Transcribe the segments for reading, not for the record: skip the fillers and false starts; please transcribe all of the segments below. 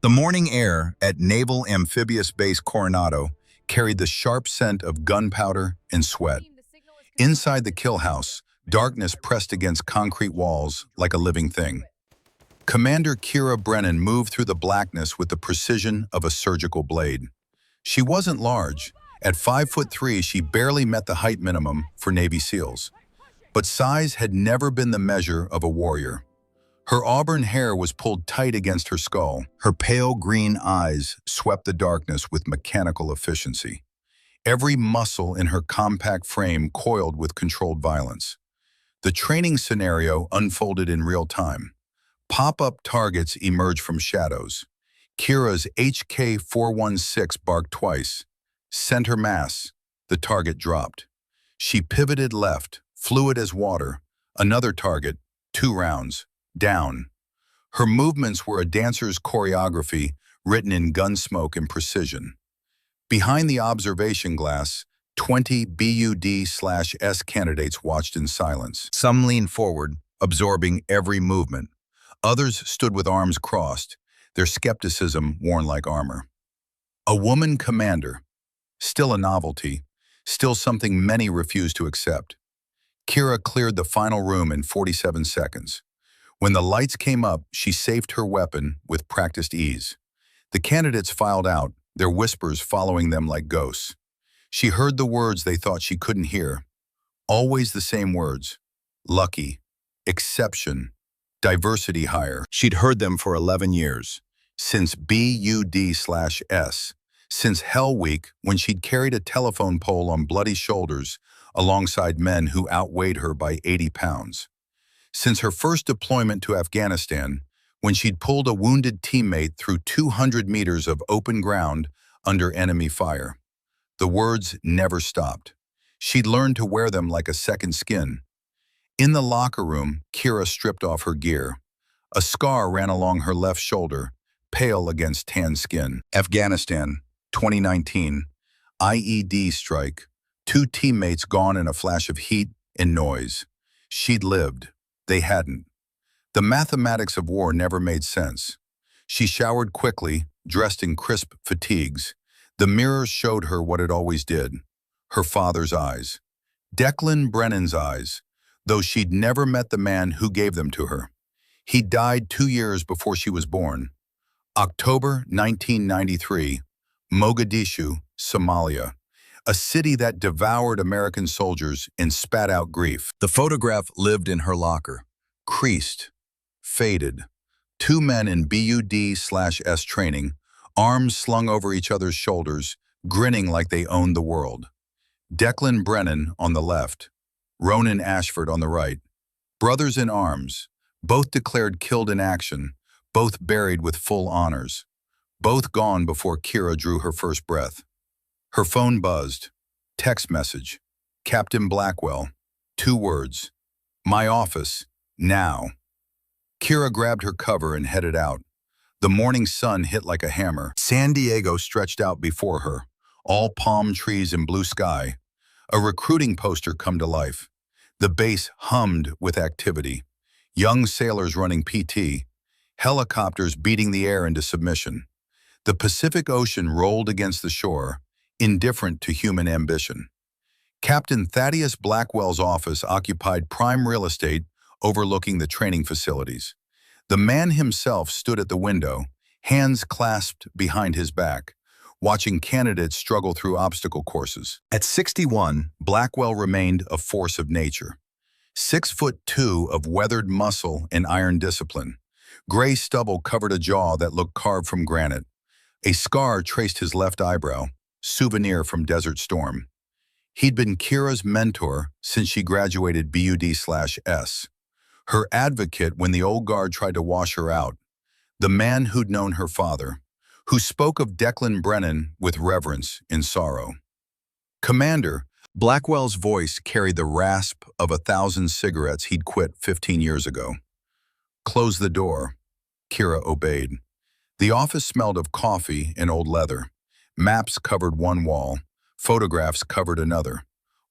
The morning air at Naval Amphibious Base Coronado carried the sharp scent of gunpowder and sweat. Inside the kill house, darkness pressed against concrete walls like a living thing. Commander Kira Brennan moved through the blackness with the precision of a surgical blade. She wasn't large. At 5'3", she barely met the height minimum for Navy SEALs. But size had never been the measure of a warrior. Her auburn hair was pulled tight against her skull. Her pale green eyes swept the darkness with mechanical efficiency. Every muscle in her compact frame coiled with controlled violence. The training scenario unfolded in real time. Pop-up targets emerged from shadows. Kira's HK-416 barked twice. Center mass. The target dropped. She pivoted left, fluid as water. Another target, 2 rounds. Down. Her movements were a dancer's choreography written in gunsmoke and precision. Behind the observation glass, 20 BUD/S candidates watched in silence. Some leaned forward, absorbing every movement. Others stood with arms crossed, their skepticism worn like armor. A woman commander, still a novelty, still something many refused to accept. Kira cleared the final room in 47 seconds. When the lights came up, she safed her weapon with practiced ease. The candidates filed out, their whispers following them like ghosts. She heard the words they thought she couldn't hear. Always the same words. Lucky, exception, diversity hire. She'd heard them for 11 years. Since BUD/S. Since Hell Week, when she'd carried a telephone pole on bloody shoulders alongside men who outweighed her by 80 pounds. Since her first deployment to Afghanistan, when she'd pulled a wounded teammate through 200 meters of open ground under enemy fire. The words never stopped. She'd learned to wear them like a second skin. In the locker room, Kira stripped off her gear. A scar ran along her left shoulder, pale against tan skin. Afghanistan, 2019, IED strike. 2 teammates gone in a flash of heat and noise. She'd lived. They hadn't. The mathematics of war never made sense. She showered quickly, dressed in crisp fatigues. The mirror showed her what it always did. Her father's eyes. Declan Brennan's eyes, though she'd never met the man who gave them to her. He died 2 years before she was born. October 1993, Mogadishu, Somalia. A city that devoured American soldiers and spat out grief. The photograph lived in her locker, creased, faded. 2 men in BUD/S training, arms slung over each other's shoulders, grinning like they owned the world. Declan Brennan on the left, Confronting Ashford on the right. Brothers in arms, both declared killed in action, both buried with full honors. Both gone before Kira drew her first breath. Her phone buzzed. Text message. Captain Blackwell. 2 words. My office. Now. Kira grabbed her cover and headed out. The morning sun hit like a hammer. San Diego stretched out before her, all palm trees and blue sky. A recruiting poster come to life. The base hummed with activity. Young sailors running PT. Helicopters beating the air into submission. The Pacific Ocean rolled against the shore, indifferent to human ambition. Captain Thaddeus Blackwell's office occupied prime real estate overlooking the training facilities. The man himself stood at the window, hands clasped behind his back, watching candidates struggle through obstacle courses. At 61, Blackwell remained a force of nature. 6'2" of weathered muscle and iron discipline. Gray stubble covered a jaw that looked carved from granite. A scar traced his left eyebrow, souvenir from Desert Storm. He'd been Kira's mentor since she graduated BUD/S. Her advocate when the old guard tried to wash her out. The man who'd known her father, who spoke of Declan Brennan with reverence and sorrow. Commander, Blackwell's voice carried the rasp of 1,000 cigarettes he'd quit 15 years ago. Close the door. Kira obeyed. The office smelled of coffee and old leather. Maps covered one wall. Photographs covered another.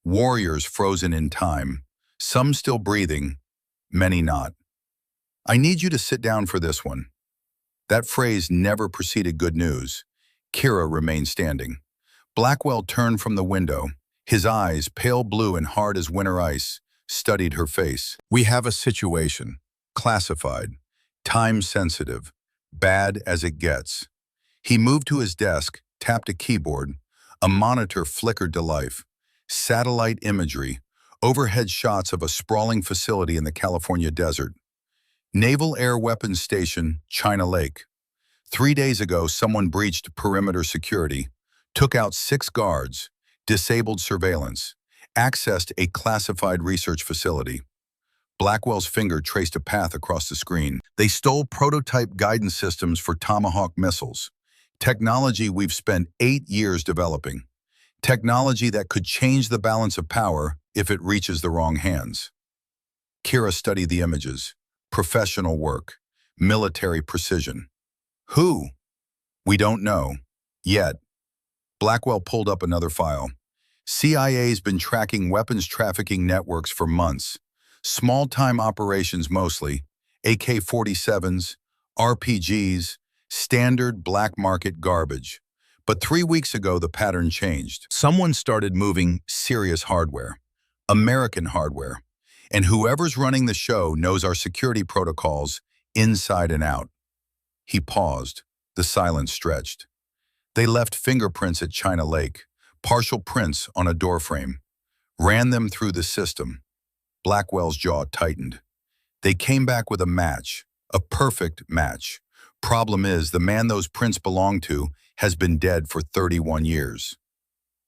Warriors frozen in time. Some still breathing, many not. I need you to sit down for this one. That phrase never preceded good news. Kira remained standing. Blackwell turned from the window. His eyes, pale blue and hard as winter ice, studied her face. "We have a situation. Classified. Time-sensitive. Bad as it gets." He moved to his desk, tapped a keyboard. A monitor flickered to life. Satellite imagery. Overhead shots of a sprawling facility in the California desert. Naval Air Weapons Station, China Lake. 3 days ago, someone breached perimeter security, took out 6 guards, disabled surveillance, accessed a classified research facility. Blackwell's finger traced a path across the screen. They stole prototype guidance systems for Tomahawk missiles, technology we've spent 8 years developing, technology that could change the balance of power if it reaches the wrong hands. Kira studied the images. Professional work, military precision. Who? We don't know. Yet. Blackwell pulled up another file. CIA's been tracking weapons trafficking networks for months. Small-time operations mostly, AK-47s, RPGs, standard black market garbage. But 3 weeks ago, the pattern changed. Someone started moving serious hardware, American hardware. And whoever's running the show knows our security protocols inside and out. He paused. The silence stretched. They left fingerprints at China Lake, partial prints on a doorframe, ran them through the system. Blackwell's jaw tightened. They came back with a match, a perfect match. Problem is, the man those prints belong to has been dead for 31 years.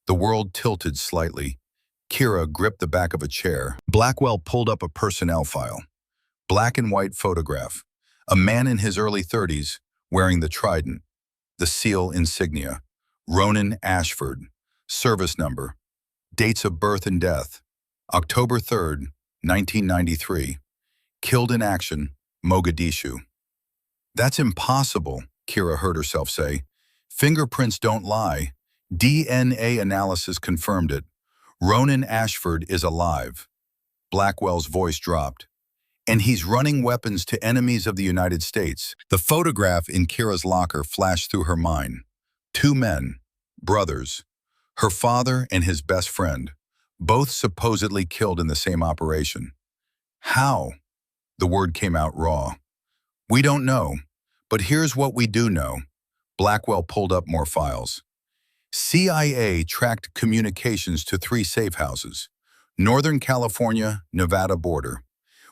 The world tilted slightly. Kira gripped the back of a chair. Blackwell pulled up a personnel file. Black and white photograph. A man in his early 30s, wearing the trident, the SEAL insignia. Ronan Ashford. Service number. Dates of birth and death. October 3rd, 1993. Killed in action, Mogadishu. That's impossible, Kira heard herself say. Fingerprints don't lie. DNA analysis confirmed it. Ronan Ashford is alive. Blackwell's voice dropped. And he's running weapons to enemies of the United States. The photograph in Kira's locker flashed through her mind. 2 men, brothers, her father and his best friend, both supposedly killed in the same operation. How? The word came out raw. We don't know, but here's what we do know. Blackwell pulled up more files. CIA tracked communications to 3 safe houses, Northern California, Nevada border.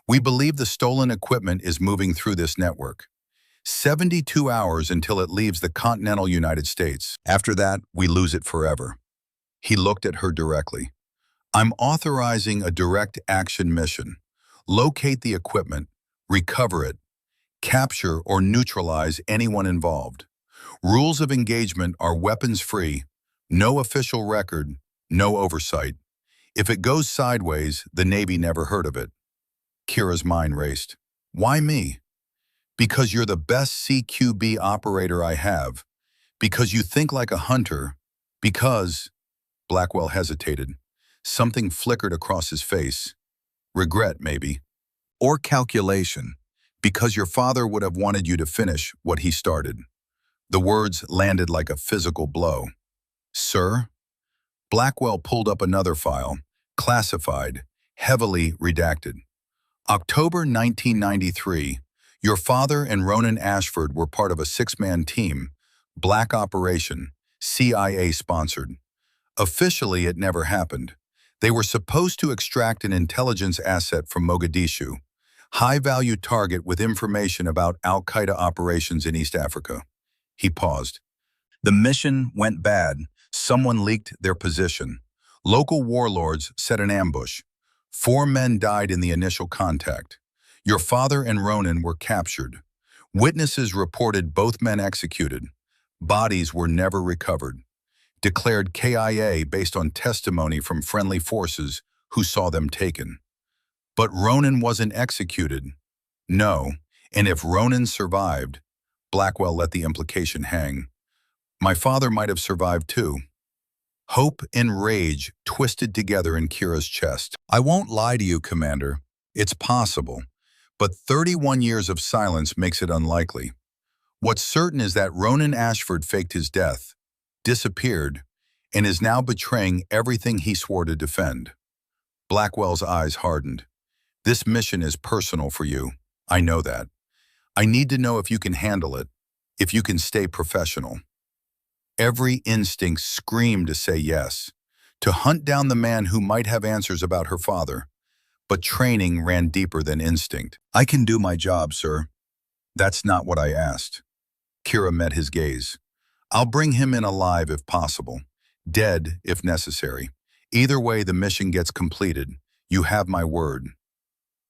We believe the stolen equipment is moving through this network. 72 hours until it leaves the continental United States. After that, we lose it forever. He looked at her directly. I'm authorizing a direct action mission. Locate the equipment, recover it, capture or neutralize anyone involved. Rules of engagement are weapons-free, no official record, no oversight. If it goes sideways, the Navy never heard of it. Kira's mind raced. Why me? Because you're the best CQB operator I have. Because you think like a hunter. Because... Blackwell hesitated. Something flickered across his face. Regret, maybe. Or calculation. Because your father would have wanted you to finish what he started. The words landed like a physical blow. Sir? Blackwell pulled up another file, classified, heavily redacted. October 1993. Your father and Ronan Ashford were part of a 6-man team, Black Operation, CIA-sponsored. Officially, it never happened. They were supposed to extract an intelligence asset from Mogadishu, high-value target with information about al-Qaeda operations in East Africa. He paused. The mission went bad. Someone leaked their position. Local warlords set an ambush. 4 men died in the initial contact. Your father and Ronan were captured. Witnesses reported both men executed. Bodies were never recovered. Declared KIA based on testimony from friendly forces who saw them taken. But Ronan wasn't executed. No, and if Ronan survived, Blackwell let the implication hang. My father might have survived too. Hope and rage twisted together in Kira's chest. I won't lie to you, Commander. It's possible, but 31 years of silence makes it unlikely. What's certain is that Ronan Ashford faked his death, disappeared, and is now betraying everything he swore to defend. Blackwell's eyes hardened. This mission is personal for you. I know that. I need to know if you can handle it, if you can stay professional. Every instinct screamed to say yes, to hunt down the man who might have answers about her father. But training ran deeper than instinct. I can do my job, sir. That's not what I asked. Kira met his gaze. I'll bring him in alive if possible, dead if necessary. Either way, the mission gets completed. You have my word.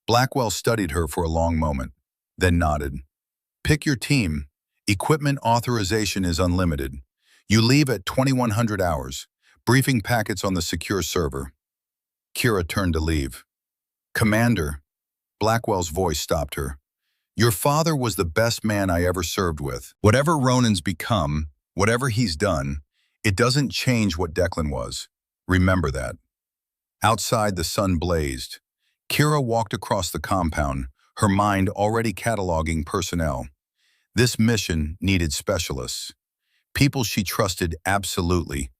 Blackwell studied her for a long moment, then nodded. Pick your team. Equipment authorization is unlimited. You leave at 2100 hours. Briefing packets on the secure server. Kira turned to leave. Commander, Blackwell's voice stopped her. Your father was the best man I ever served with. Whatever Ronan's become, whatever he's done, it doesn't change what Declan was. Remember that. Outside, the sun blazed. Kira walked across the compound, her mind already cataloging personnel. This mission needed specialists. People she trusted absolutely.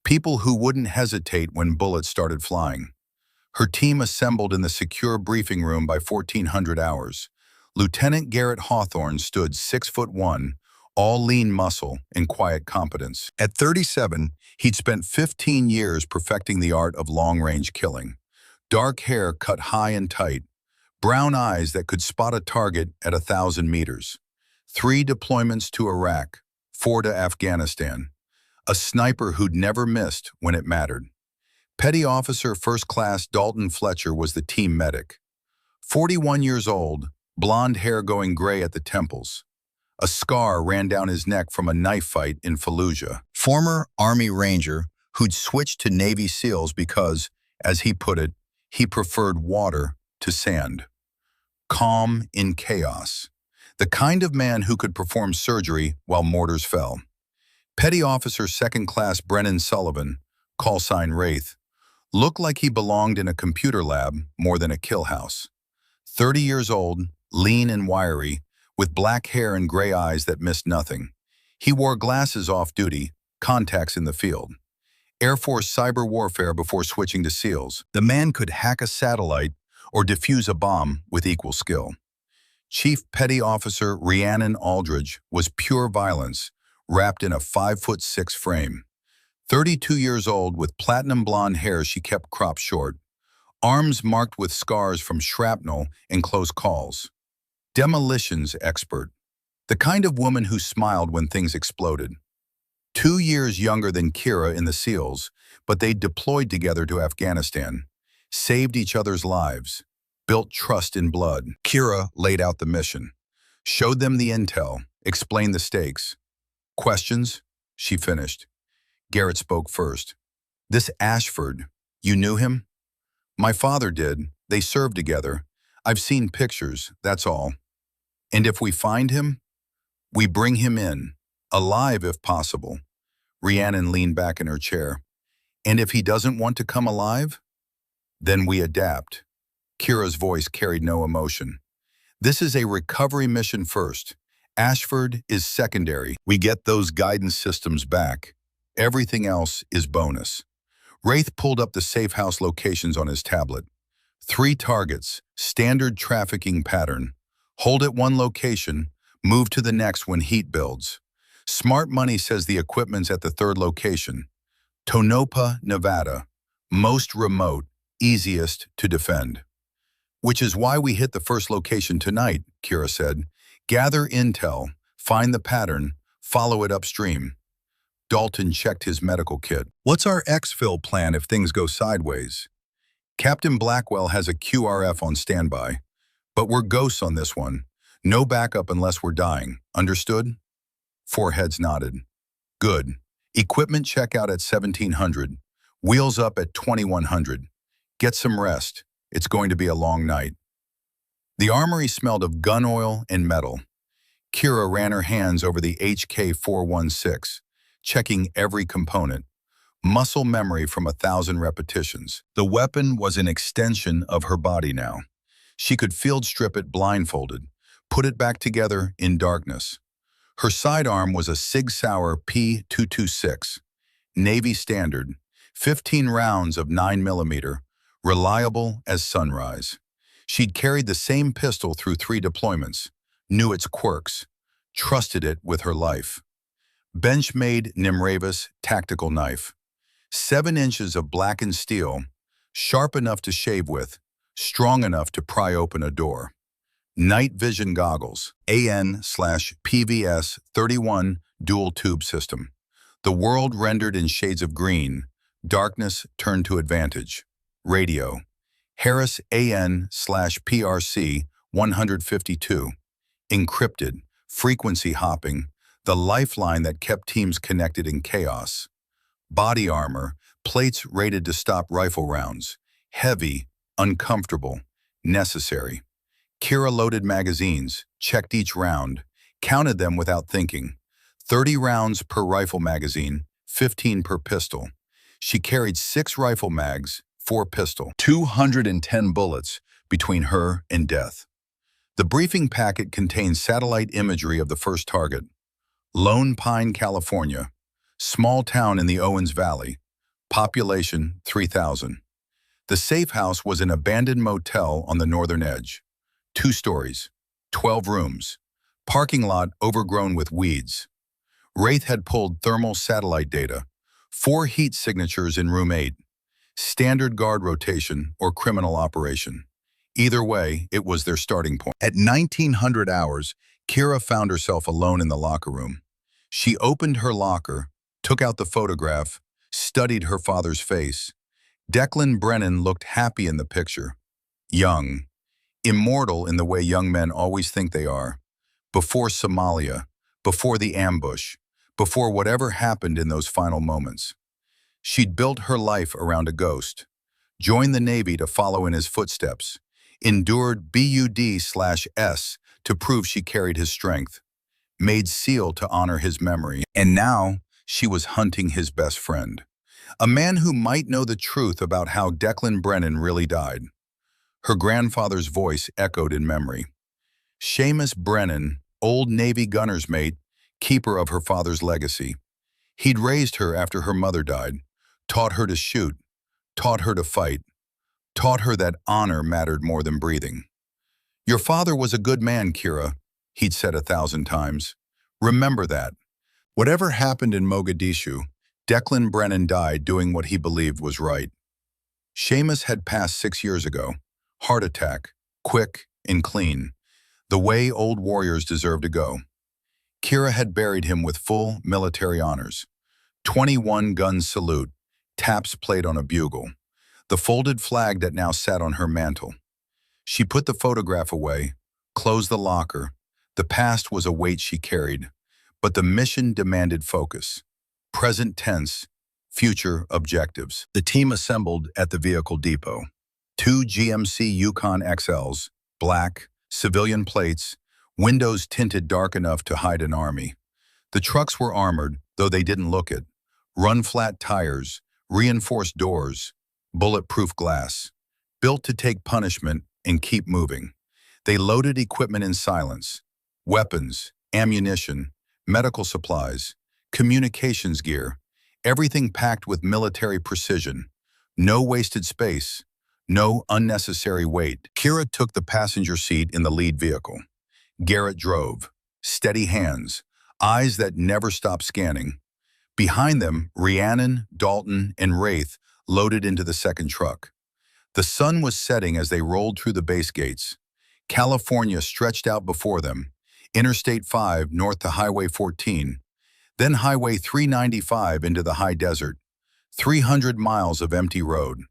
People who wouldn't hesitate when bullets started flying. Her team assembled in the secure briefing room by 1400 hours. Lieutenant Garrett Hawthorne stood 6'1", all lean muscle and quiet competence. At 37, he'd spent 15 years perfecting the art of long-range killing. Dark hair cut high and tight, brown eyes that could spot a target at 1,000 meters. 3 deployments to Iraq, 4 to Afghanistan. A sniper who'd never missed when it mattered. Petty Officer First Class Dalton Fletcher was the team medic. 41 years old, blonde hair going gray at the temples. A scar ran down his neck from a knife fight in Fallujah. Former Army Ranger who'd switched to Navy SEALs because, as he put it, he preferred water to sand. Calm in chaos. The kind of man who could perform surgery while mortars fell. Petty Officer Second Class Brennan Sullivan, call sign Wraith, looked like he belonged in a computer lab more than a kill house. 30 years old, lean and wiry, with black hair and gray eyes that missed nothing. He wore glasses off-duty, contacts in the field. Air Force cyber warfare before switching to SEALs. The man could hack a satellite or defuse a bomb with equal skill. Chief Petty Officer Rhiannon Aldridge was pure violence, wrapped in a 5'6" frame. 32 years old with platinum blonde hair she kept cropped short. Arms marked with scars from shrapnel and close calls. Demolitions expert. The kind of woman who smiled when things exploded. 2 years younger than Kira in the SEALs, but they deployed together to Afghanistan, saved each other's lives, built trust in blood. Kira laid out the mission, showed them the intel, explained the stakes. Questions? She finished. Garrett spoke first. This Ashford, you knew him? My father did. They served together. I've seen pictures, that's all. And if we find him, we bring him in, alive if possible. Rhiannon leaned back in her chair. And if he doesn't want to come alive? Then we adapt. Kira's voice carried no emotion. This is a recovery mission first. Ashford is secondary. We get those guidance systems back. Everything else is bonus. Wraith pulled up the safe house locations on his tablet. 3 targets, standard trafficking pattern. Hold at one location, move to the next when heat builds. Smart Money says the equipment's at the 3rd location. Tonopah, Nevada. Most remote, easiest to defend. Which is why we hit the 1st location tonight, Kira said. Gather intel, find the pattern, follow it upstream. Dalton checked his medical kit. What's our exfil plan if things go sideways? Captain Blackwell has a QRF on standby, but we're ghosts on this one. No backup unless we're dying. Understood? 4 heads nodded. Good. Equipment checkout at 1700. Wheels up at 2100. Get some rest. It's going to be a long night. The armory smelled of gun oil and metal. Kira ran her hands over the HK-416, checking every component. Muscle memory from 1,000 repetitions. The weapon was an extension of her body now. She could field strip it blindfolded, put it back together in darkness. Her sidearm was a Sig Sauer P226, Navy Standard, 15 rounds of 9mm, reliable as sunrise. She'd carried the same pistol through 3 deployments, knew its quirks, trusted it with her life. Bench-made Nimravis tactical knife, 7 inches of blackened steel, sharp enough to shave with, strong enough to pry open a door. Night vision goggles, AN/PVS 31 dual tube system. The world rendered in shades of green, darkness turned to advantage. Radio, Harris AN/PRC 152. Encrypted, frequency hopping, the lifeline that kept teams connected in chaos. Body armor, plates rated to stop rifle rounds. Heavy, uncomfortable, necessary. Kira loaded magazines, checked each round, counted them without thinking. 30 rounds per rifle magazine, 15 per pistol. She carried 6 rifle mags, 4 pistol. 210 bullets between her and death. The briefing packet contains satellite imagery of the first target. Lone Pine, California. Small town in the Owens Valley. Population 3,000. The safe house was an abandoned motel on the northern edge. 2 stories, 12 rooms, parking lot overgrown with weeds. Wraith had pulled thermal satellite data, 4 heat signatures in room 8, standard guard rotation or criminal operation. Either way, it was their starting point. At 1900 hours, Kira found herself alone in the locker room. She opened her locker, took out the photograph, studied her father's face. Declan Brennan looked happy in the picture. Young. Immortal in the way young men always think they are. Before Somalia, before the ambush, before whatever happened in those final moments. She'd built her life around a ghost, joined the Navy to follow in his footsteps, endured BUD/S to prove she carried his strength, made SEAL to honor his memory, and now she was hunting his best friend. A man who might know the truth about how Declan Brennan really died. Her grandfather's voice echoed in memory. Seamus Brennan, old Navy gunner's mate, keeper of her father's legacy. He'd raised her after her mother died, taught her to shoot, taught her to fight, taught her that honor mattered more than breathing. Your father was a good man, Kira, he'd said 1,000 times. Remember that. Whatever happened in Mogadishu, Declan Brennan died doing what he believed was right. Seamus had passed 6 years ago. Heart attack, quick and clean, the way old warriors deserve to go. Kira had buried him with full military honors. 21-gun salute, taps played on a bugle, the folded flag that now sat on her mantle. She put the photograph away, closed the locker. The past was a weight she carried, but the mission demanded focus. Present tense, future objectives. The team assembled at the vehicle depot. 2 GMC Yukon XLs, black, civilian plates, windows tinted dark enough to hide an army. The trucks were armored, though they didn't look it. Run-flat tires, reinforced doors, bulletproof glass. Built to take punishment and keep moving. They loaded equipment in silence. Weapons, ammunition, medical supplies, communications gear. Everything packed with military precision. No wasted space. No unnecessary weight. Kira took the passenger seat in the lead vehicle. Garrett drove. Steady hands. Eyes that never stopped scanning. Behind them, Rhiannon, Dalton, and Wraith loaded into the second truck. The sun was setting as they rolled through the base gates. California stretched out before them. Interstate 5 north to Highway 14. Then Highway 395 into the high desert. 300 miles of empty road.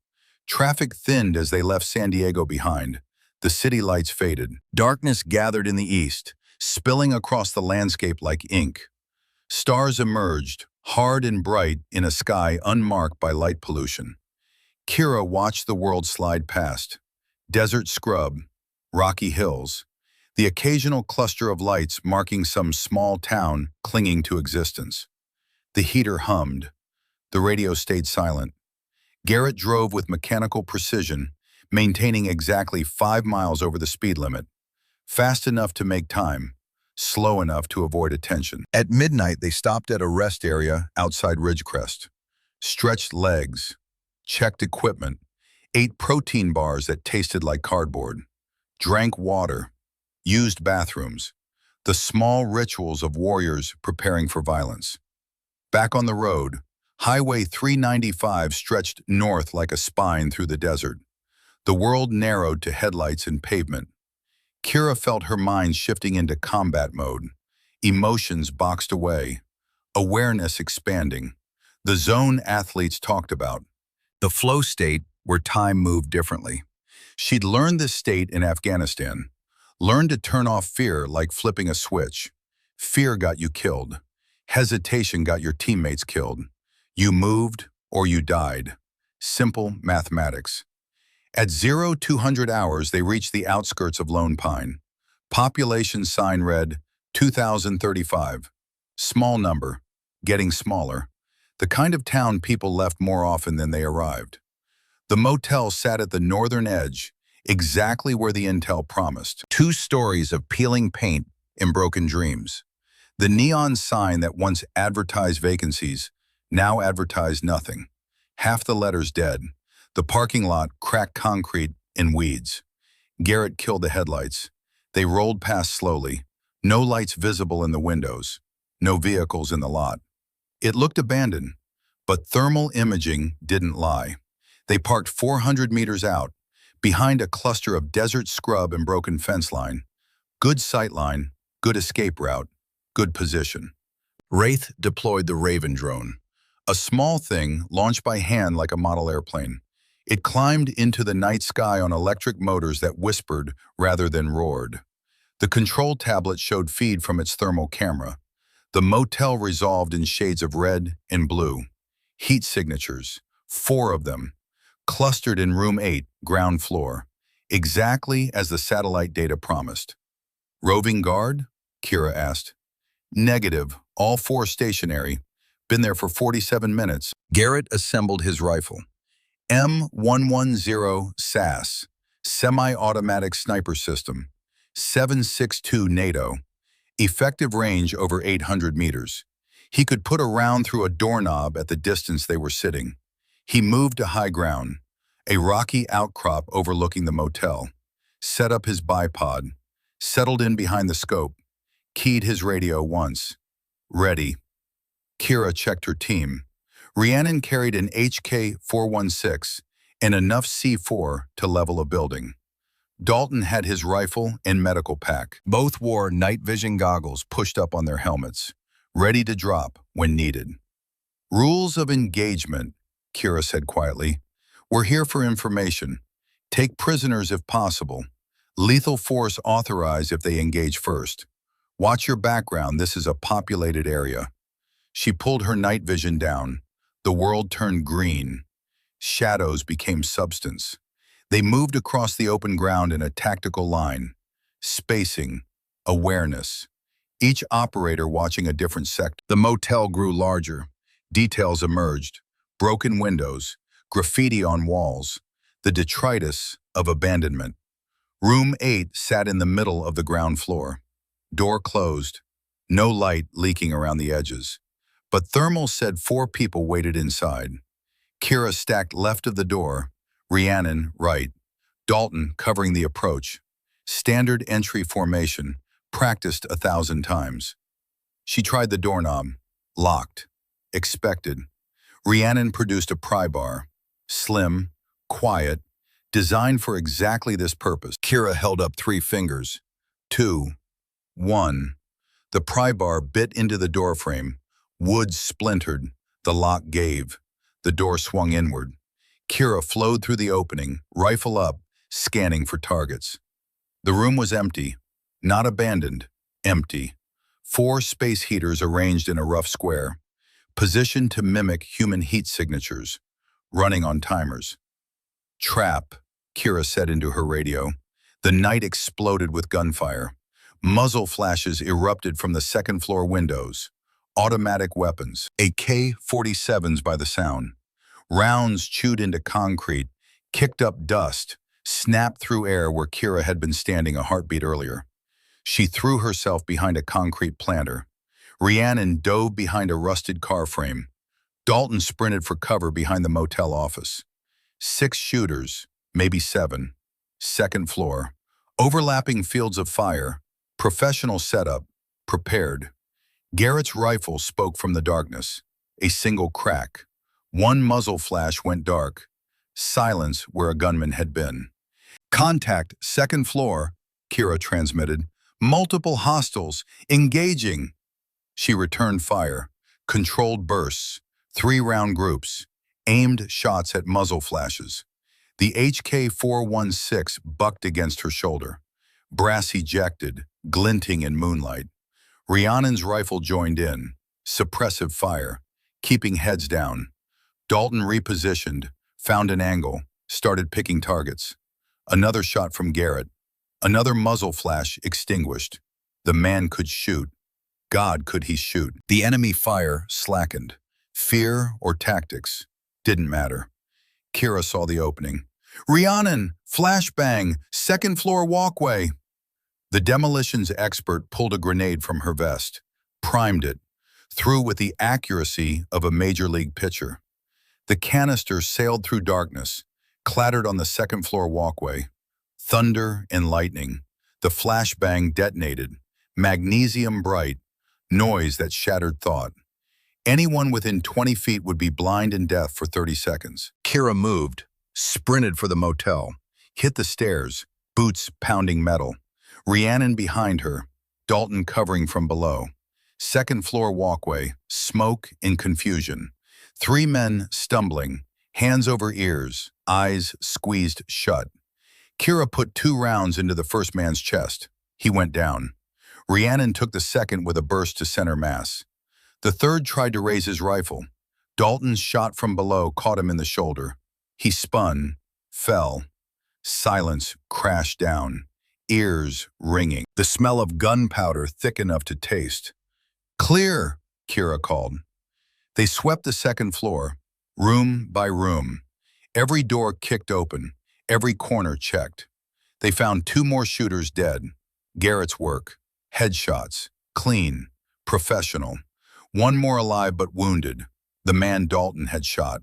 Traffic thinned as they left San Diego behind. The city lights faded. Darkness gathered in the east, spilling across the landscape like ink. Stars emerged, hard and bright in a sky unmarked by light pollution. Kira watched the world slide past. Desert scrub, rocky hills, the occasional cluster of lights marking some small town clinging to existence. The heater hummed. The radio stayed silent. Garrett drove with mechanical precision, maintaining exactly 5 miles over the speed limit. Fast enough to make time, slow enough to avoid attention. At midnight, they stopped at a rest area outside Ridgecrest, stretched legs, checked equipment, ate protein bars that tasted like cardboard, drank water, used bathrooms, the small rituals of warriors preparing for violence. Back on the road, Highway 395 stretched north like a spine through the desert. The world narrowed to headlights and pavement. Kira felt her mind shifting into combat mode, emotions boxed away, awareness expanding, the zone athletes talked about, the flow state where time moved differently. She'd learned this state in Afghanistan, learned to turn off fear like flipping a switch. Fear got you killed. Hesitation got your teammates killed. You moved or you died. Simple mathematics. At 0200 hours, they reached the outskirts of Lone Pine. Population sign read 2035. Small number, getting smaller. The kind of town people left more often than they arrived. The motel sat at the northern edge, exactly where the intel promised. 2 stories of peeling paint in broken dreams. The neon sign that once advertised vacancies now advertised nothing. Half the letters dead. The parking lot cracked concrete in weeds. Garrett killed the headlights. They rolled past slowly. No lights visible in the windows. No vehicles in the lot. It looked abandoned, but thermal imaging didn't lie. They parked 400 meters out, behind a cluster of desert scrub and broken fence line. Good sightline, good escape route, good position. Wraith deployed the Raven drone, a small thing launched by hand like a model airplane. It climbed into the night sky on electric motors that whispered rather than roared. The control tablet showed feed from its thermal camera. The motel resolved in shades of red and blue. Heat signatures, 4 of them, clustered in room 8, ground floor, exactly as the satellite data promised. Roving guard? Kira asked. Negative, all 4 stationary. Been there for 47 minutes. Garrett assembled his rifle. M110 SAS, semi-automatic sniper system, 7.62 NATO, effective range over 800 meters. He could put a round through a doorknob at the distance they were sitting. He moved to high ground, a rocky outcrop overlooking the motel, set up his bipod, settled in behind the scope, keyed his radio once. Ready. Kira checked her team. Rhiannon carried an HK-416 and enough C4 to level a building. Dalton had his rifle and medical pack. Both wore night vision goggles pushed up on their helmets, ready to drop when needed. Rules of engagement, Kira said quietly. We're here for information. Take prisoners if possible. Lethal force authorized if they engage first. Watch your background, this is a populated area. She pulled her night vision down. The world turned green. Shadows became substance. They moved across the open ground in a tactical line. Spacing, awareness. Each operator watching a different sector. The motel grew larger. Details emerged. Broken windows, graffiti on walls, the detritus of abandonment. Room 8 sat in the middle of the ground floor. Door closed. No light leaking around the edges. But thermal said 4 people waited inside. Kira stacked left of the door, Rhiannon right, Dalton covering the approach. Standard entry formation, practiced 1,000 times. She tried the doorknob, locked, expected. Rhiannon produced a pry bar, slim, quiet, designed for exactly this purpose. Kira held up 3 fingers. 2, 1. The pry bar bit into the doorframe. Wood splintered. The lock gave. The door swung inward. Kira flowed through the opening, rifle up, scanning for targets. The room was empty. Not abandoned. Empty. 4 space heaters arranged in a rough square, positioned to mimic human heat signatures, running on timers. Trap, Kira said into her radio. The night exploded with gunfire. Muzzle flashes erupted from the second-floor windows. Automatic weapons, AK-47s by the sound. Rounds chewed into concrete, kicked up dust, snapped through air where Kira had been standing a heartbeat earlier. She threw herself behind a concrete planter. Rhiannon dove behind a rusted car frame. Dalton sprinted for cover behind the motel office. 6 shooters, maybe 7. Second floor. Overlapping fields of fire. Professional setup. Prepared. Garrett's rifle spoke from the darkness. A single crack. One muzzle flash went dark. Silence where a gunman had been. Contact, second floor, Kira transmitted. Multiple hostiles, engaging. She returned fire. Controlled bursts. 3-round groups. Aimed shots at muzzle flashes. The HK-416 bucked against her shoulder. Brass ejected, glinting in moonlight. Rhiannon's rifle joined in. Suppressive fire. Keeping heads down. Dalton repositioned, found an angle, started picking targets. Another shot from Garrett. Another muzzle flash extinguished. The man could shoot. God, could he shoot. The enemy fire slackened. Fear or tactics didn't matter. Kira saw the opening. Rhiannon, flashbang, second floor walkway. The demolitions expert pulled a grenade from her vest, primed it, threw with the accuracy of a major league pitcher. The canister sailed through darkness, clattered on the second floor walkway. Thunder and lightning. The flashbang detonated, magnesium bright, noise that shattered thought. Anyone within 20 feet would be blind and deaf for 30 seconds. Kira moved, sprinted for the motel, hit the stairs, boots pounding metal. Rhiannon behind her, Dalton covering from below. Second floor walkway, smoke and confusion. 3 men stumbling, hands over ears, eyes squeezed shut. Kira put 2 rounds into the first man's chest. He went down. Rhiannon took the second with a burst to center mass. The third tried to raise his rifle. Dalton's shot from below caught him in the shoulder. He spun, fell. Silence crashed down, ears ringing. The smell of gunpowder thick enough to taste. Clear, Kira called. They swept the second floor, room by room. Every door kicked open, every corner checked. They found 2 more shooters dead. Garrett's work. Headshots. Clean. Professional. 1 more alive but wounded. The man Dalton had shot.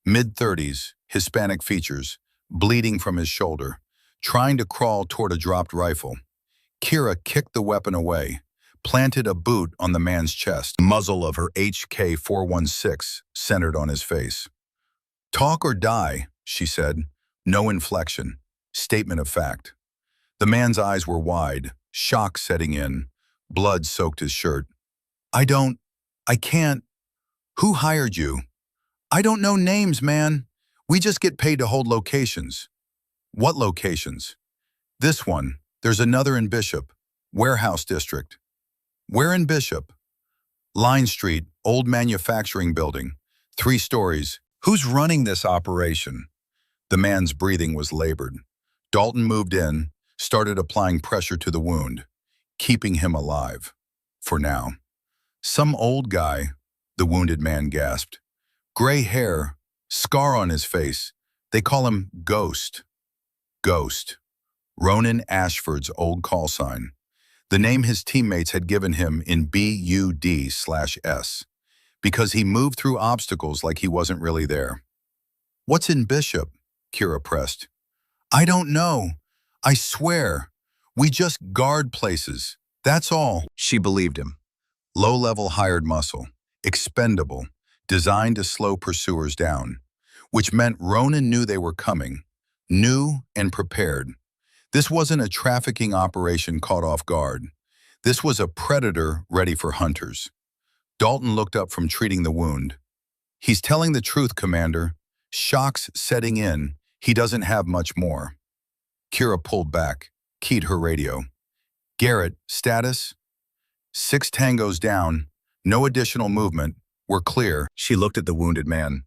Mid-30s, Hispanic features, bleeding from his shoulder, trying to crawl toward a dropped rifle. Kira kicked the weapon away, planted a boot on the man's chest. The muzzle of her HK-416 centered on his face. Talk or die, she said. No inflection. Statement of fact. The man's eyes were wide, shock setting in. Blood soaked his shirt. I can't. Who hired you? I don't know names, man. We just get paid to hold locations. What locations? This one. There's another in Bishop. Warehouse District. Where in Bishop? Line Street, old manufacturing building. 3 stories. Who's running this operation? The man's breathing was labored. Dalton moved in, started applying pressure to the wound, keeping him alive. For now. Some old guy, the wounded man gasped. Gray hair, scar on his face. They call him Ghost. Ghost. Ronan Ashford's old call sign. The name his teammates had given him in BUD/S, because he moved through obstacles like he wasn't really there. What's in Bishop? Kira pressed. I don't know. I swear. We just guard places. That's all. She believed him. Low-level hired muscle, expendable, designed to slow pursuers down, which meant Ronan knew they were coming, knew and prepared. This wasn't a trafficking operation caught off guard. This was a predator ready for hunters. Dalton looked up from treating the wound. He's telling the truth, Commander. Shock's setting in. He doesn't have much more. Kira pulled back, keyed her radio. Garrett, status? 6 tangos down, no additional movement. We're clear. She looked at the wounded man.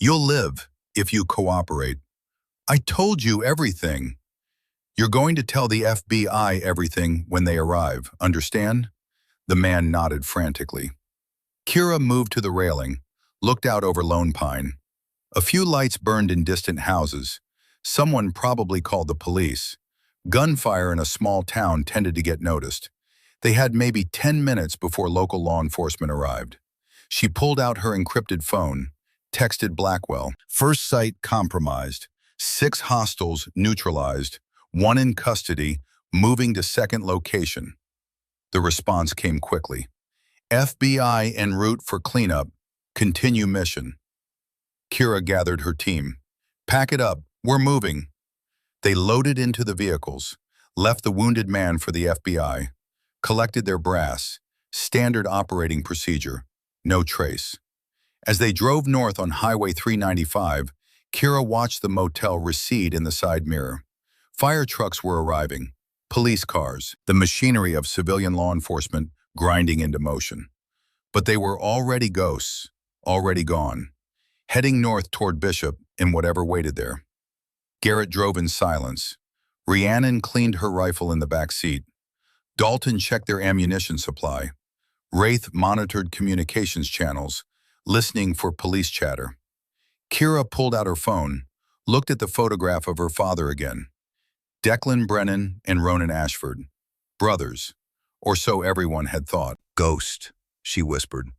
You'll live if you cooperate. I told you everything. You're going to tell the FBI everything when they arrive, understand? The man nodded frantically. Kira moved to the railing, looked out over Lone Pine. A few lights burned in distant houses. Someone probably called the police. Gunfire in a small town tended to get noticed. They had maybe 10 minutes before local law enforcement arrived. She pulled out her encrypted phone, texted Blackwell. First sight compromised. 6 hostiles neutralized. 1 in custody, moving to second location. The response came quickly. FBI en route for cleanup. Continue mission. Kira gathered her team. Pack it up. We're moving. They loaded into the vehicles, left the wounded man for the FBI, collected their brass, standard operating procedure, no trace. As they drove north on Highway 395, Kira watched the motel recede in the side mirror. Fire trucks were arriving, police cars, the machinery of civilian law enforcement grinding into motion. But they were already ghosts, already gone, heading north toward Bishop in whatever waited there. Garrett drove in silence. Rhiannon cleaned her rifle in the back seat. Dalton checked their ammunition supply. Wraith monitored communications channels, listening for police chatter. Kira pulled out her phone, looked at the photograph of her father again. Declan Brennan and Ronan Ashford. Brothers, or so everyone had thought. Ghost, she whispered.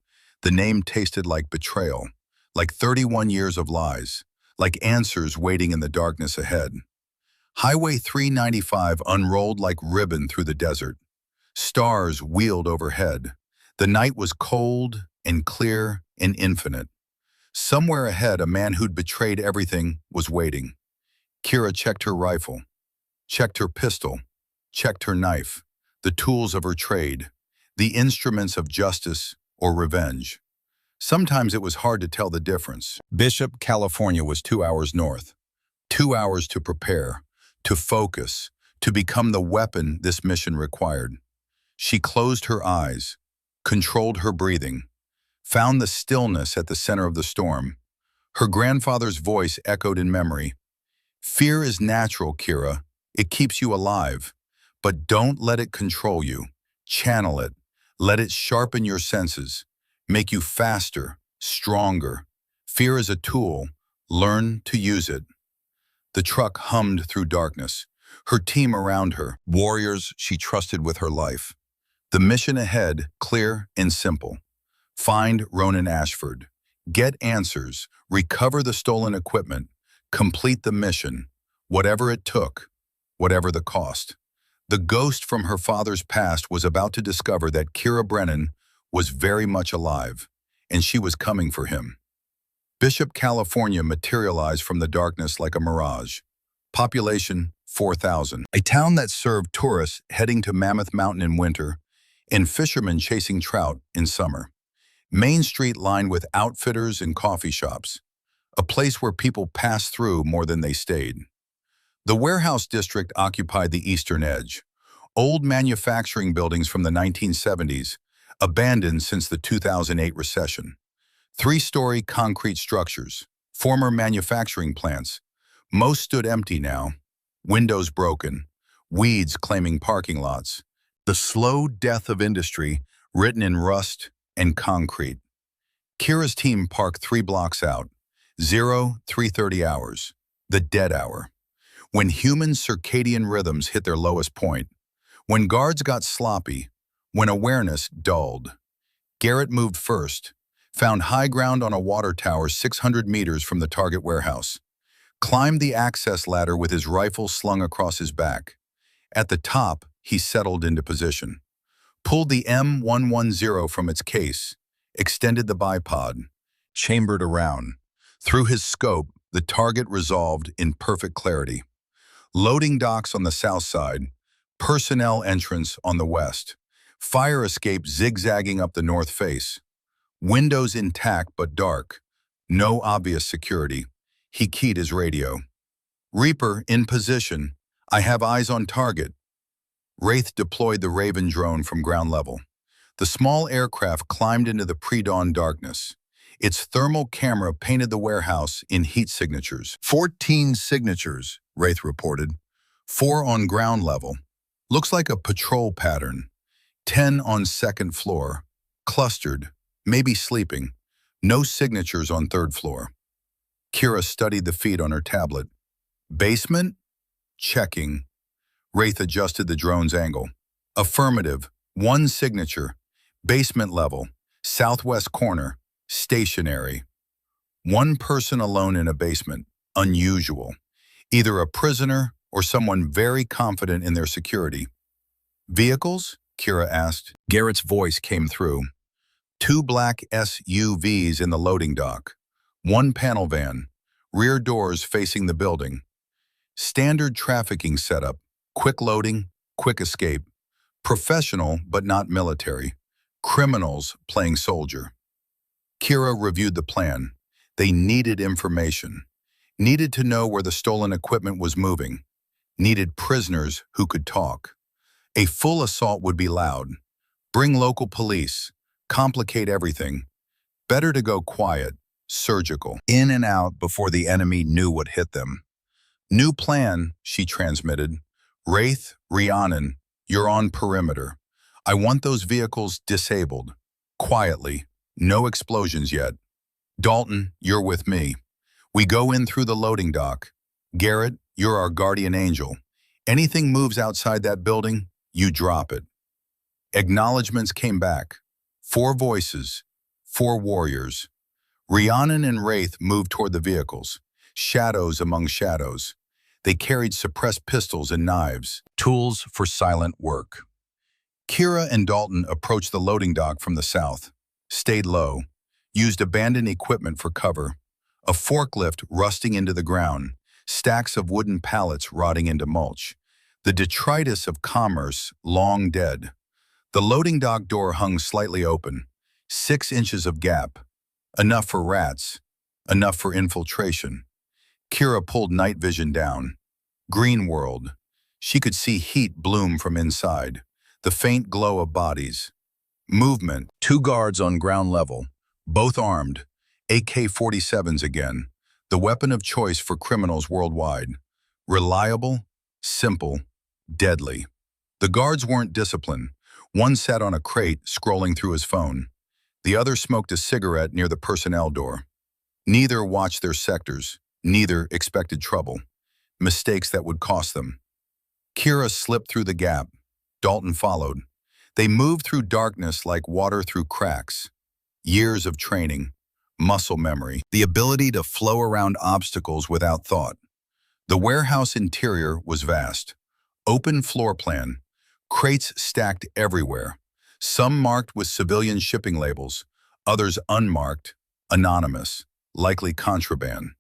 The name tasted like betrayal, like 31 years of lies, like answers waiting in the darkness ahead. Highway 395 unrolled like ribbon through the desert. Stars wheeled overhead. The night was cold and clear and infinite. Somewhere ahead, a man who'd betrayed everything was waiting. Kira checked her rifle, checked her pistol, checked her knife, the tools of her trade, the instruments of justice or revenge. Sometimes it was hard to tell the difference. Bishop, California was 2 hours north. 2 hours to prepare, to focus, to become the weapon this mission required. She closed her eyes, controlled her breathing, found the stillness at the center of the storm. Her grandfather's voice echoed in memory. Fear is natural, Kira. It keeps you alive. But don't let it control you. Channel it. Let it sharpen your senses. Make you faster, stronger. Fear is a tool. Learn to use it. The truck hummed through darkness. Her team around her, warriors she trusted with her life. The mission ahead, clear and simple. Find Ronan Ashford. Get answers. Recover the stolen equipment. Complete the mission. Whatever it took. Whatever the cost. The ghost from her father's past was about to discover that Kira Brennan was very much alive, and she was coming for him. Bishop, California materialized from the darkness like a mirage. Population, 4,000. A town that served tourists heading to Mammoth Mountain in winter and fishermen chasing trout in summer. Main Street lined with outfitters and coffee shops. A place where people passed through more than they stayed. The warehouse district occupied the eastern edge. Old manufacturing buildings from the 1970s, abandoned since the 2008 recession. 3-story concrete structures, former manufacturing plants. Most stood empty now, windows broken, weeds claiming parking lots. The slow death of industry written in rust and concrete. Kira's team parked 3 blocks out. 03:30 hours, the dead hour. When human circadian rhythms hit their lowest point. When guards got sloppy. When awareness dulled. Garrett moved first, found high ground on a water tower 600 meters from the target warehouse. Climbed the access ladder with his rifle slung across his back. At the top, he settled into position. Pulled the M110 from its case, extended the bipod, chambered around. Through his scope, the target resolved in perfect clarity. Loading docks on the south side, personnel entrance on the west, fire escape zigzagging up the north face. Windows intact but dark, no obvious security. He keyed his radio. Reaper in position. I have eyes on target. Wraith deployed the Raven drone from ground level. The small aircraft climbed into the pre-dawn darkness. Its thermal camera painted the warehouse in heat signatures. 14 signatures, Wraith reported. 4 on ground level. Looks like a patrol pattern. 10 on second floor. Clustered, maybe sleeping. No signatures on third floor. Kira studied the feed on her tablet. Basement? Checking. Wraith adjusted the drone's angle. Affirmative, one signature, basement level, southwest corner, stationary. One person alone in a basement, unusual. Either a prisoner or someone very confident in their security. Vehicles? Kira asked. Garrett's voice came through. Two black SUVs in the loading dock. One panel van, rear doors facing the building. Standard trafficking setup, quick loading, quick escape. Professional but not military. Criminals playing soldier. Kira reviewed the plan. They needed information. Needed to know where the stolen equipment was moving. Needed prisoners who could talk. A full assault would be loud. Bring local police. Complicate everything. Better to go quiet, surgical. In and out before the enemy knew what hit them. New plan, she transmitted. Wraith, Rhiannon, you're on perimeter. I want those vehicles disabled. Quietly. No explosions yet. Dalton, you're with me. We go in through the loading dock. Garrett, you're our guardian angel. Anything moves outside that building, you drop it. Acknowledgements came back. 4 voices, 4 warriors. Rhiannon and Wraith moved toward the vehicles, shadows among shadows. They carried suppressed pistols and knives, tools for silent work. Kira and Dalton approached the loading dock from the south, stayed low, used abandoned equipment for cover, a forklift rusting into the ground, stacks of wooden pallets rotting into mulch, the detritus of commerce long dead. The loading dock door hung slightly open, 6 inches of gap, enough for rats, enough for infiltration. Kira pulled night vision down. Green world. She could see heat bloom from inside, the faint glow of bodies. Movement. 2 guards on ground level, both armed, AK-47s again, the weapon of choice for criminals worldwide. Reliable, simple, deadly. The guards weren't disciplined. One sat on a crate, scrolling through his phone. The other smoked a cigarette near the personnel door. Neither watched their sectors. Neither expected trouble. Mistakes that would cost them. Kira slipped through the gap. Dalton followed. They moved through darkness like water through cracks. Years of training, muscle memory, the ability to flow around obstacles without thought. The warehouse interior was vast. Open floor plan. Crates stacked everywhere. Some marked with civilian shipping labels, others unmarked, anonymous, likely contraband.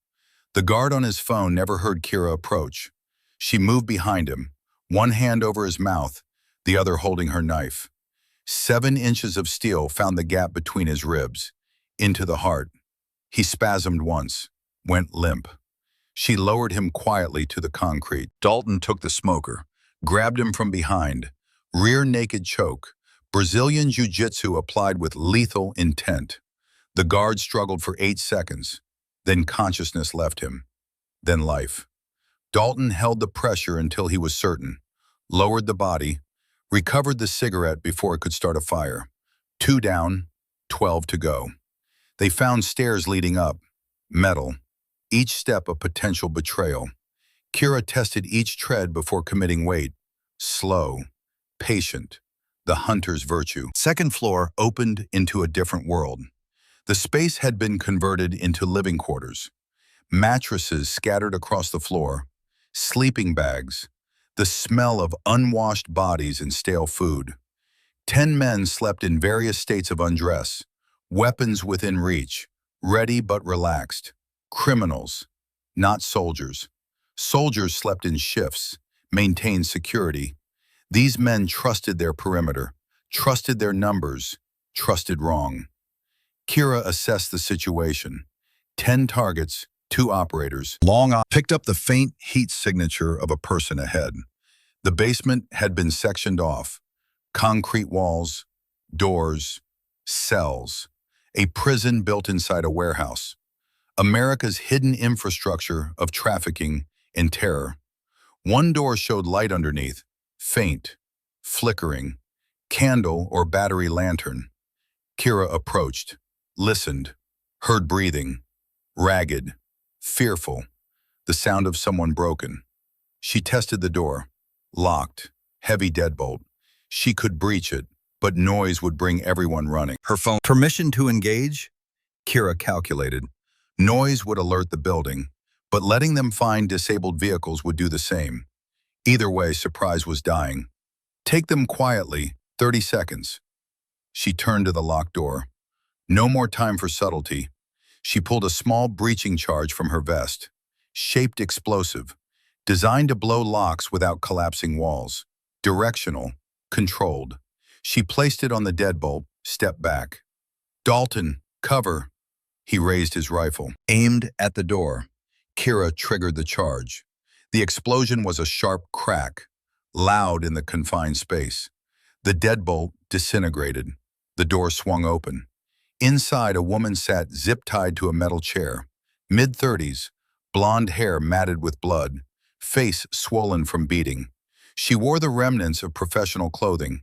The guard on his phone never heard Kira approach. She moved behind him, one hand over his mouth, the other holding her knife. 7 inches of steel found the gap between his ribs, into the heart. He spasmed once, went limp. She lowered him quietly to the concrete. Dalton took the smoker, grabbed him from behind. Rear naked choke, Brazilian jiu-jitsu applied with lethal intent. The guard struggled for 8 seconds. Then consciousness left him. Then life. Dalton held the pressure until he was certain, lowered the body, recovered the cigarette before it could start a fire. 2 down, 12 to go. They found stairs leading up, metal, each step a potential betrayal. Kira tested each tread before committing weight. Slow, patient, the hunter's virtue. Second floor opened into a different world. The space had been converted into living quarters. Mattresses scattered across the floor, sleeping bags, the smell of unwashed bodies and stale food. 10 men slept in various states of undress, weapons within reach, ready but relaxed. Criminals, not soldiers. Soldiers slept in shifts, maintained security. These men trusted their perimeter, trusted their numbers, trusted wrong. Kira assessed the situation. 10 targets, 2 operators. Picked up the faint heat signature of a person ahead. The basement had been sectioned off. Concrete walls, doors, cells. A prison built inside a warehouse. America's hidden infrastructure of trafficking and terror. One door showed light underneath, faint, flickering, candle or battery lantern. Kira approached, listened, heard breathing, ragged, fearful, the sound of someone broken. She tested the door. Locked. Heavy deadbolt. She could breach it, but noise would bring everyone running. Her phone. Permission to engage? Kira calculated. Noise would alert the building, but letting them find disabled vehicles would do the same. Either way, surprise was dying. Take them quietly, 30 seconds. She turned to the locked door. No more time for subtlety. She pulled a small breaching charge from her vest. Shaped explosive. Designed to blow locks without collapsing walls. Directional. Controlled. She placed it on the deadbolt, stepped back. Dalton, cover. He raised his rifle. Aimed at the door. Kira triggered the charge. The explosion was a sharp crack, loud in the confined space. The deadbolt disintegrated. The door swung open. Inside, a woman sat zip-tied to a metal chair. Mid-30s, blonde hair matted with blood, face swollen from beating. She wore the remnants of professional clothing.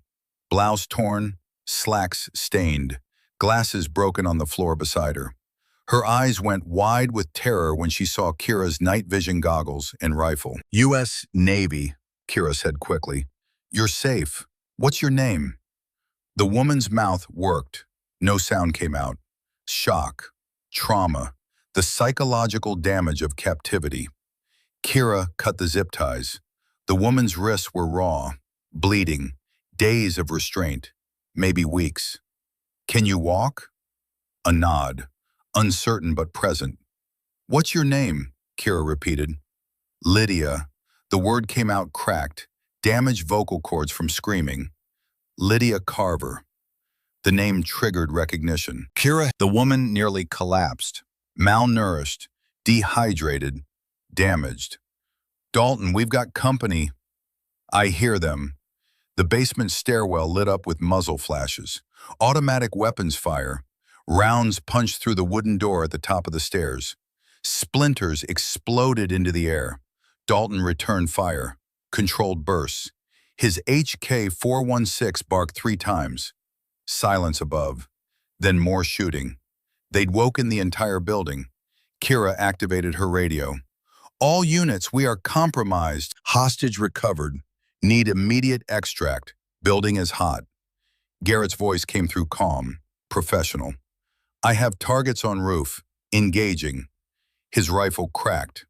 Blouse torn, slacks stained, glasses broken on the floor beside her. Her eyes went wide with terror when she saw Kira's night vision goggles and rifle. U.S. Navy, Kira said quickly. You're safe. What's your name? The woman's mouth worked. No sound came out. Shock, trauma, the psychological damage of captivity. Kira cut the zip ties. The woman's wrists were raw, bleeding, days of restraint, maybe weeks. Can you walk? A nod, uncertain but present. What's your name? Kira repeated. Lydia. The word came out cracked, damaged vocal cords from screaming. Lydia Carver. The name triggered recognition. Kira, the woman nearly collapsed, malnourished, dehydrated, damaged. Dalton, we've got company. I hear them. The basement stairwell lit up with muzzle flashes. Automatic weapons fire. Rounds punched through the wooden door at the top of the stairs. Splinters exploded into the air. Dalton returned fire. Controlled bursts. His HK-416 barked 3 times. Silence above. Then more shooting. They'd woken the entire building. Kira activated her radio. All units, we are compromised. Hostage recovered. Need immediate extract. Building is hot. Garrett's voice came through calm, professional. I have targets on roof. Engaging. His rifle cracked.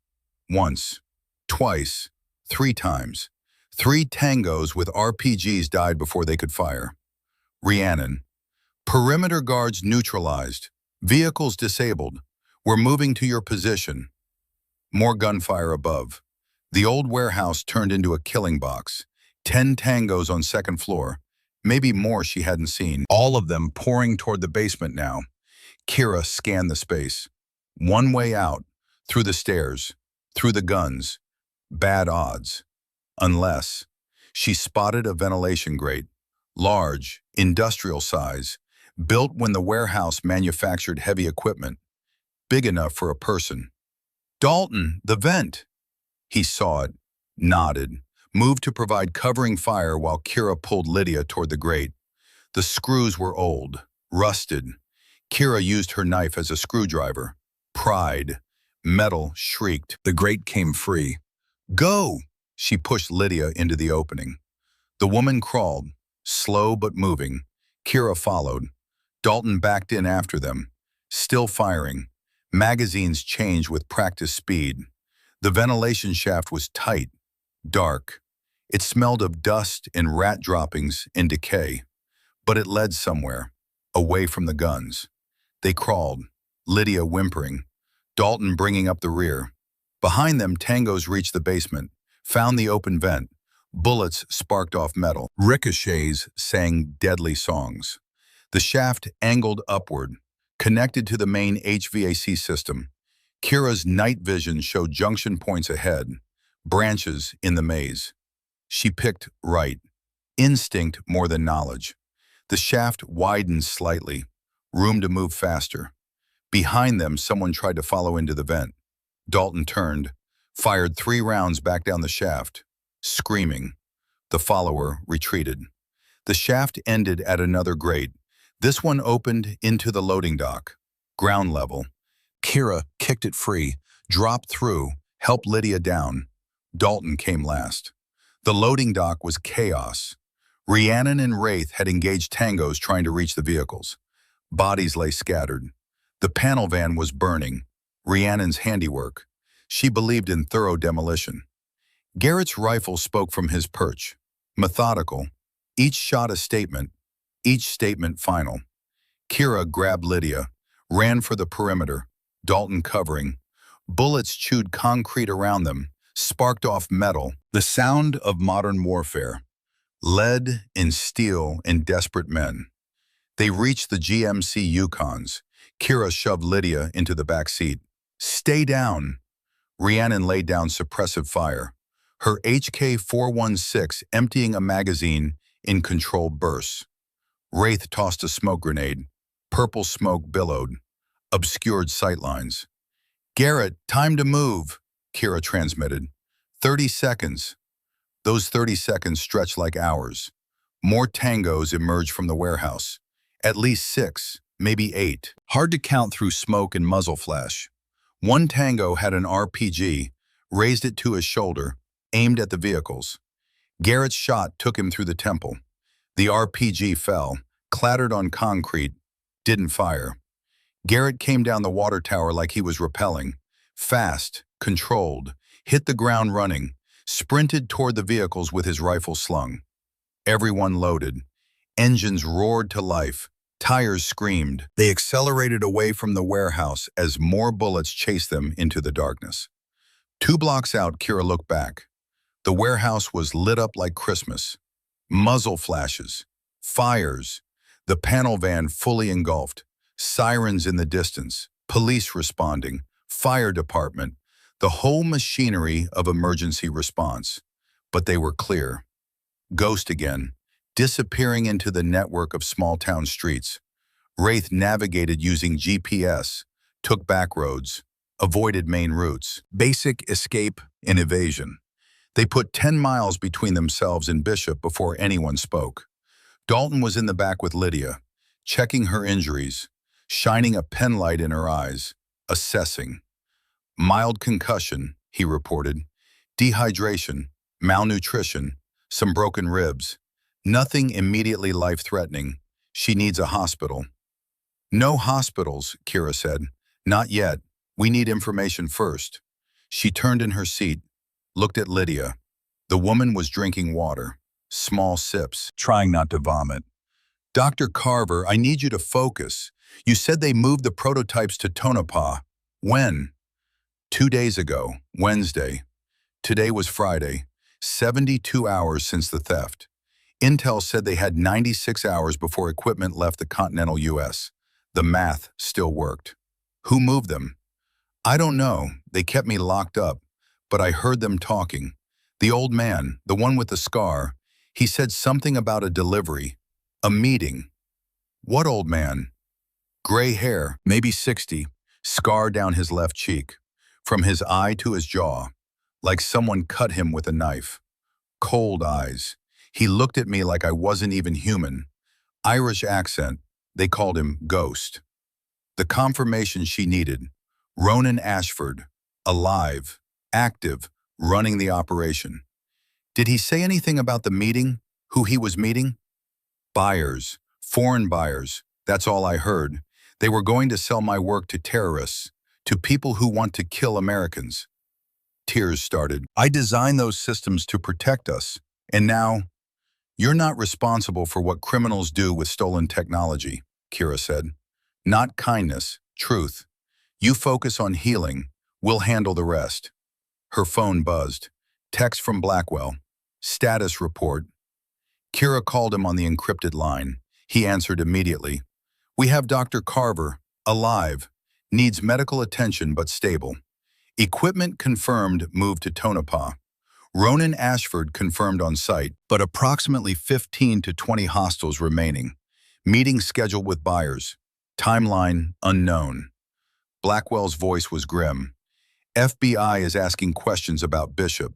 Once. Twice. 3 times. 3 tangos with RPGs died before they could fire. Rhiannon. Perimeter guards neutralized. Vehicles disabled. We're moving to your position. More gunfire above. The old warehouse turned into a killing box. 10 tangos on 2nd floor. Maybe more she hadn't seen. All of them pouring toward the basement now. Kira scanned the space. One way out. Through the stairs. Through the guns. Bad odds. Unless she spotted a ventilation grate. Large, industrial size, built when the warehouse manufactured heavy equipment, big enough for a person. Dalton, the vent. He saw it, nodded, moved to provide covering fire while Kira pulled Lydia toward the grate. The screws were old, rusted. Kira used her knife as a screwdriver. Pried. Metal shrieked. The grate came free. Go! She pushed Lydia into the opening. The woman crawled. Slow but moving. Kira followed. Dalton backed in after them. Still firing. Magazines changed with practiced speed. The ventilation shaft was tight, dark. It smelled of dust and rat droppings and decay. But it led somewhere, away from the guns. They crawled, Lydia whimpering, Dalton bringing up the rear. Behind them, tangos reached the basement, found the open vent. Bullets sparked off metal. Ricochets sang deadly songs. The shaft angled upward, connected to the main HVAC system. Kira's night vision showed junction points ahead, branches in the maze. She picked right. Instinct more than knowledge. The shaft widened slightly, room to move faster. Behind them, someone tried to follow into the vent. Dalton turned, fired 3 rounds back down the shaft. Screaming. The follower retreated. The shaft ended at another grate. This one opened into the loading dock. Ground level. Kira kicked it free, dropped through, helped Lydia down. Dalton came last. The loading dock was chaos. Rhiannon and Wraith had engaged tangos trying to reach the vehicles. Bodies lay scattered. The panel van was burning. Rhiannon's handiwork. She believed in thorough demolition. Garrett's rifle spoke from his perch. Methodical. Each shot a statement. Each statement final. Kira grabbed Lydia, ran for the perimeter, Dalton covering. Bullets chewed concrete around them, sparked off metal. The sound of modern warfare. Lead and steel and desperate men. They reached the GMC Yukons. Kira shoved Lydia into the back seat. Stay down. Rhiannon laid down suppressive fire. Her HK-416 emptying a magazine in controlled bursts. Wraith tossed a smoke grenade. Purple smoke billowed. Obscured sightlines. Garrett, time to move, Kira transmitted. 30 seconds. Those 30 seconds stretched like hours. More tangos emerged from the warehouse. At least 6, maybe 8. Hard to count through smoke and muzzle flash. One tango had an RPG, raised it to his shoulder, aimed at the vehicles. Garrett's shot took him through the temple. The RPG fell, clattered on concrete, didn't fire. Garrett came down the water tower like he was rappelling. Fast, controlled, hit the ground running, sprinted toward the vehicles with his rifle slung. Everyone loaded. Engines roared to life. Tires screamed. They accelerated away from the warehouse as more bullets chased them into the darkness. 2 blocks out, Kira looked back. The warehouse was lit up like Christmas. Muzzle flashes, fires, the panel van fully engulfed, sirens in the distance, police responding, fire department, the whole machinery of emergency response. But they were clear. Ghost again, disappearing into the network of small-town streets. Wraith navigated using GPS, took back roads, avoided main routes. Basic escape and evasion. They put 10 miles between themselves and Bishop before anyone spoke. Dalton was in the back with Lydia, checking her injuries, shining a penlight in her eyes, assessing. Mild concussion, he reported. Dehydration, malnutrition, some broken ribs. Nothing immediately life-threatening. She needs a hospital. No hospitals, Kira said. Not yet. We need information first. She turned in her seat, looked at Lydia. The woman was drinking water, small sips, trying not to vomit. Dr. Carver, I need you to focus. You said they moved the prototypes to Tonopah. When? 2 days ago, Wednesday. Today was Friday, 72 hours since the theft. Intel said they had 96 hours before equipment left the continental U.S. The math still worked. Who moved them? I don't know. They kept me locked up, but I heard them talking. The old man, the one with the scar, he said something about a delivery, a meeting. What old man? Gray hair, maybe 60, scar down his left cheek, from his eye to his jaw, like someone cut him with a knife. Cold eyes. He looked at me like I wasn't even human. Irish accent. They called him Ghost. The confirmation she needed. Ronan Ashford, alive, active, running the operation. Did he say anything about the meeting? Who he was meeting? Buyers, foreign buyers. That's all I heard. They were going to sell my work to terrorists, to people who want to kill Americans. Tears started. I designed those systems to protect us, and now, you're not responsible for what criminals do with stolen technology, Kira said. Not kindness, truth. You focus on healing, we'll handle the rest. Her phone buzzed. Text from Blackwell. Status report. Kira called him on the encrypted line. He answered immediately. We have Dr. Carver, alive, needs medical attention but stable. Equipment confirmed moved to Tonopah. Ronan Ashford confirmed on site, but approximately 15 to 20 hostiles remaining. Meeting scheduled with buyers. Timeline unknown. Blackwell's voice was grim. FBI is asking questions about Bishop.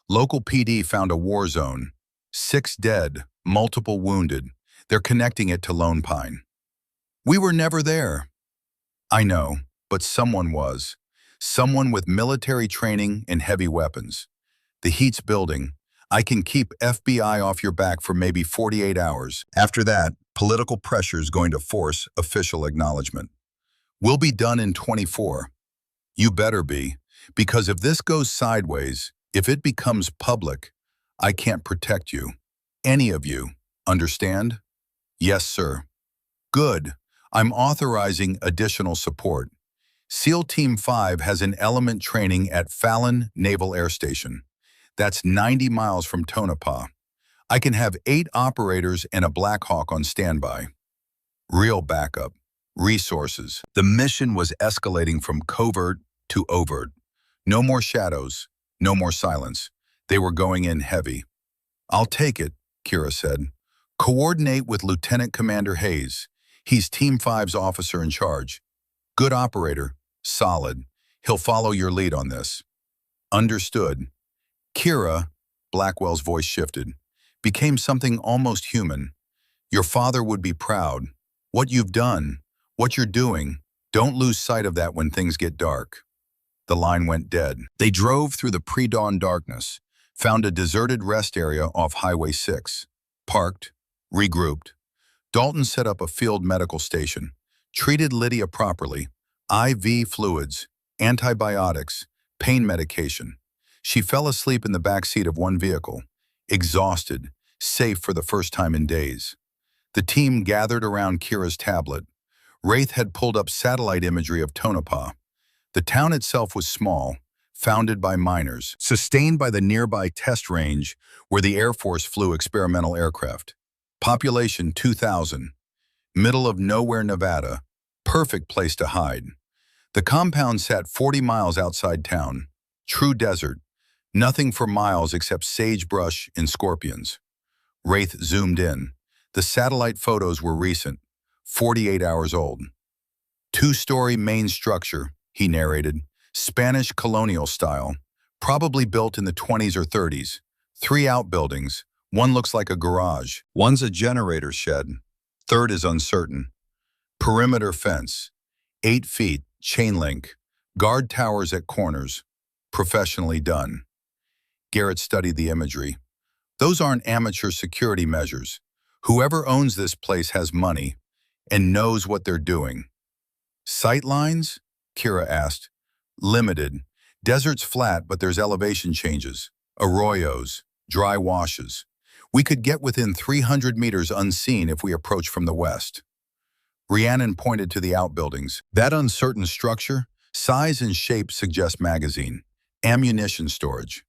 Local PD found a war zone. 6 dead, multiple wounded. They're connecting it to Lone Pine. We were never there. I know, but someone was. Someone with military training and heavy weapons. The heat's building. I can keep FBI off your back for maybe 48 hours. After that, political pressure is going to force official acknowledgement. We'll be done in 24. You better be, because if this goes sideways, if it becomes public, I can't protect you. Any of you. Understand? Yes, sir. Good. I'm authorizing additional support. SEAL Team 5 has an element training at Fallon Naval Air Station. That's 90 miles from Tonopah. I can have 8 operators and a Black Hawk on standby. Real backup. Resources. The mission was escalating from covert to overt. No more shadows. No more silence. They were going in heavy. I'll take it, Kira said. Coordinate with Lieutenant Commander Hayes. He's Team 5's officer in charge. Good operator. Solid. He'll follow your lead on this. Understood. Kira, Blackwell's voice shifted, became something almost human. Your father would be proud. What you've done, what you're doing, don't lose sight of that when things get dark. The line went dead. They drove through the pre-dawn darkness, found a deserted rest area off Highway 6, parked, regrouped. Dalton set up a field medical station, treated Lydia properly, IV fluids, antibiotics, pain medication. She fell asleep in the back seat of one vehicle, exhausted, safe for the first time in days. The team gathered around Kira's tablet. Wraith had pulled up satellite imagery of Tonopah. The town itself was small, founded by miners, sustained by the nearby test range where the Air Force flew experimental aircraft. Population 2,000. Middle of nowhere, Nevada. Perfect place to hide. The compound sat 40 miles outside town. True desert. Nothing for miles except sagebrush and scorpions. Wraith zoomed in. The satellite photos were recent, 48 hours old. 2-story main structure, he narrated, Spanish colonial style, probably built in the 20s or 30s. 3 outbuildings, one looks like a garage. One's a generator shed. Third is uncertain. Perimeter fence, 8 feet, chain link, guard towers at corners, professionally done. Garrett studied the imagery. Those aren't amateur security measures. Whoever owns this place has money and knows what they're doing. Sight lines? Kira asked. Limited. Desert's flat, but there's elevation changes. Arroyos, dry washes. We could get within 300 meters unseen if we approach from the west. Rhiannon pointed to the outbuildings. That uncertain structure, size and shape suggest magazine, ammunition storage.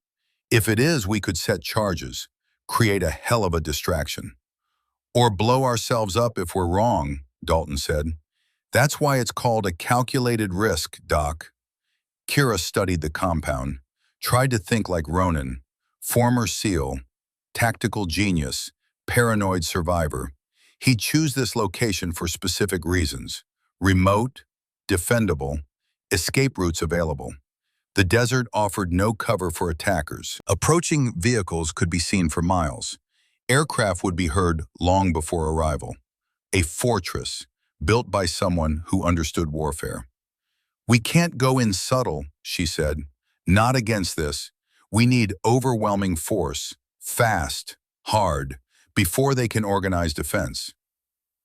If it is, we could set charges, create a hell of a distraction. Or blow ourselves up if we're wrong, Dalton said. That's why it's called a calculated risk, Doc. Kira studied the compound, tried to think like Ronan, former SEAL, tactical genius, paranoid survivor. He'd choose this location for specific reasons. Remote, defendable, escape routes available. The desert offered no cover for attackers. Approaching vehicles could be seen for miles. Aircraft would be heard long before arrival. A fortress, built by someone who understood warfare. We can't go in subtle, she said. Not against this. We need overwhelming force, fast, hard, before they can organize defense.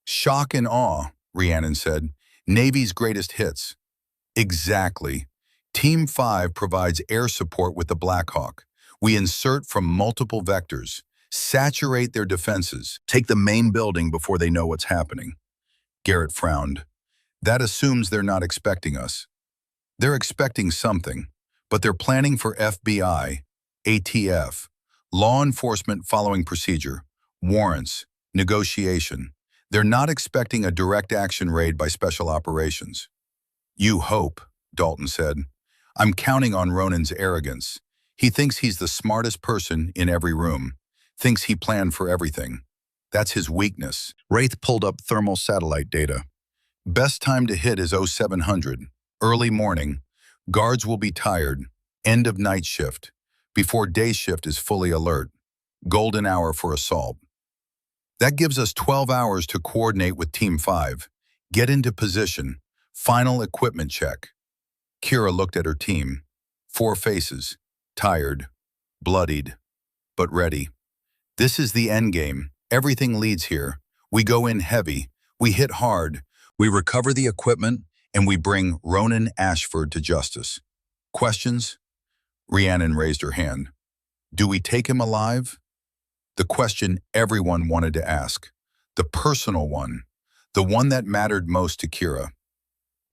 Shock and awe, Rhiannon said. Navy's greatest hits. Exactly. Team 5 provides air support with the Black Hawk. We insert from multiple vectors, saturate their defenses, take the main building before they know what's happening. Garrett frowned. That assumes they're not expecting us. They're expecting something, but they're planning for FBI, ATF, law enforcement following procedure, warrants, negotiation. They're not expecting a direct action raid by special operations. You hope, Dalton said. I'm counting on Ronan's arrogance. He thinks he's the smartest person in every room, thinks he planned for everything. That's his weakness. Wraith pulled up thermal satellite data. Best time to hit is 0700, early morning. Guards will be tired, end of night shift, before day shift is fully alert. Golden hour for assault. That gives us 12 hours to coordinate with Team 5, get into position, final equipment check. Kira looked at her team. 4 faces, tired, bloodied. but ready. This is the endgame. Everything leads here. We go in heavy. We hit hard. We recover the equipment, and we bring Ronan Ashford to justice. Questions? Rhiannon raised her hand. Do we take him alive? The question everyone wanted to ask. The personal one. The one that mattered most to Kira.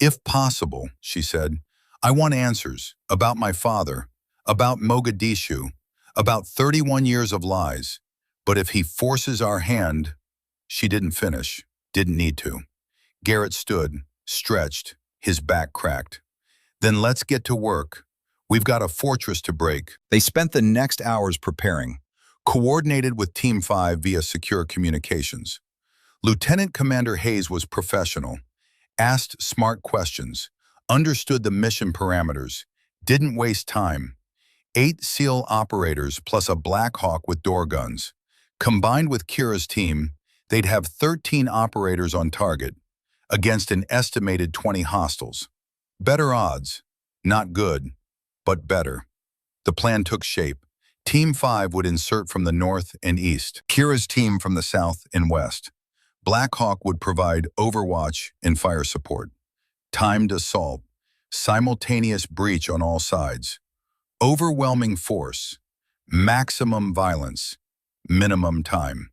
If possible, she said, I want answers about my father, about Mogadishu, about 31 years of lies. But if he forces our hand, she didn't finish, didn't need to. Garrett stood, stretched, his back cracked. Then let's get to work. We've got a fortress to break. They spent the next hours preparing, coordinated with Team 5 via secure communications. Lieutenant Commander Hayes was professional, asked smart questions, understood the mission parameters, didn't waste time. 8 SEAL operators plus a Black Hawk with door guns. Combined with Kira's team, they'd have 13 operators on target, against an estimated 20 hostiles. Better odds. Not good, but better. The plan took shape. Team 5 would insert from the north and east, Kira's team from the south and west. Black Hawk would provide overwatch and fire support. Timed assault, simultaneous breach on all sides. Overwhelming force, maximum violence, minimum time.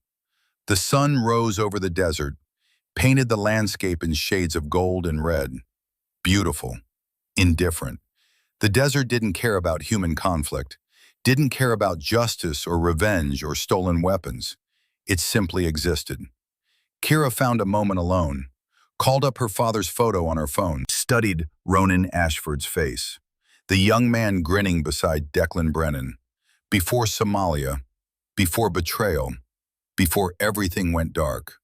The sun rose over the desert, painted the landscape in shades of gold and red. Beautiful, indifferent. The desert didn't care about human conflict, didn't care about justice or revenge or stolen weapons. It simply existed. Kira found a moment alone, called up her father's photo on her phone, studied Ronan Ashford's face, the young man grinning beside Declan Brennan, before Somalia, before betrayal, before everything went dark.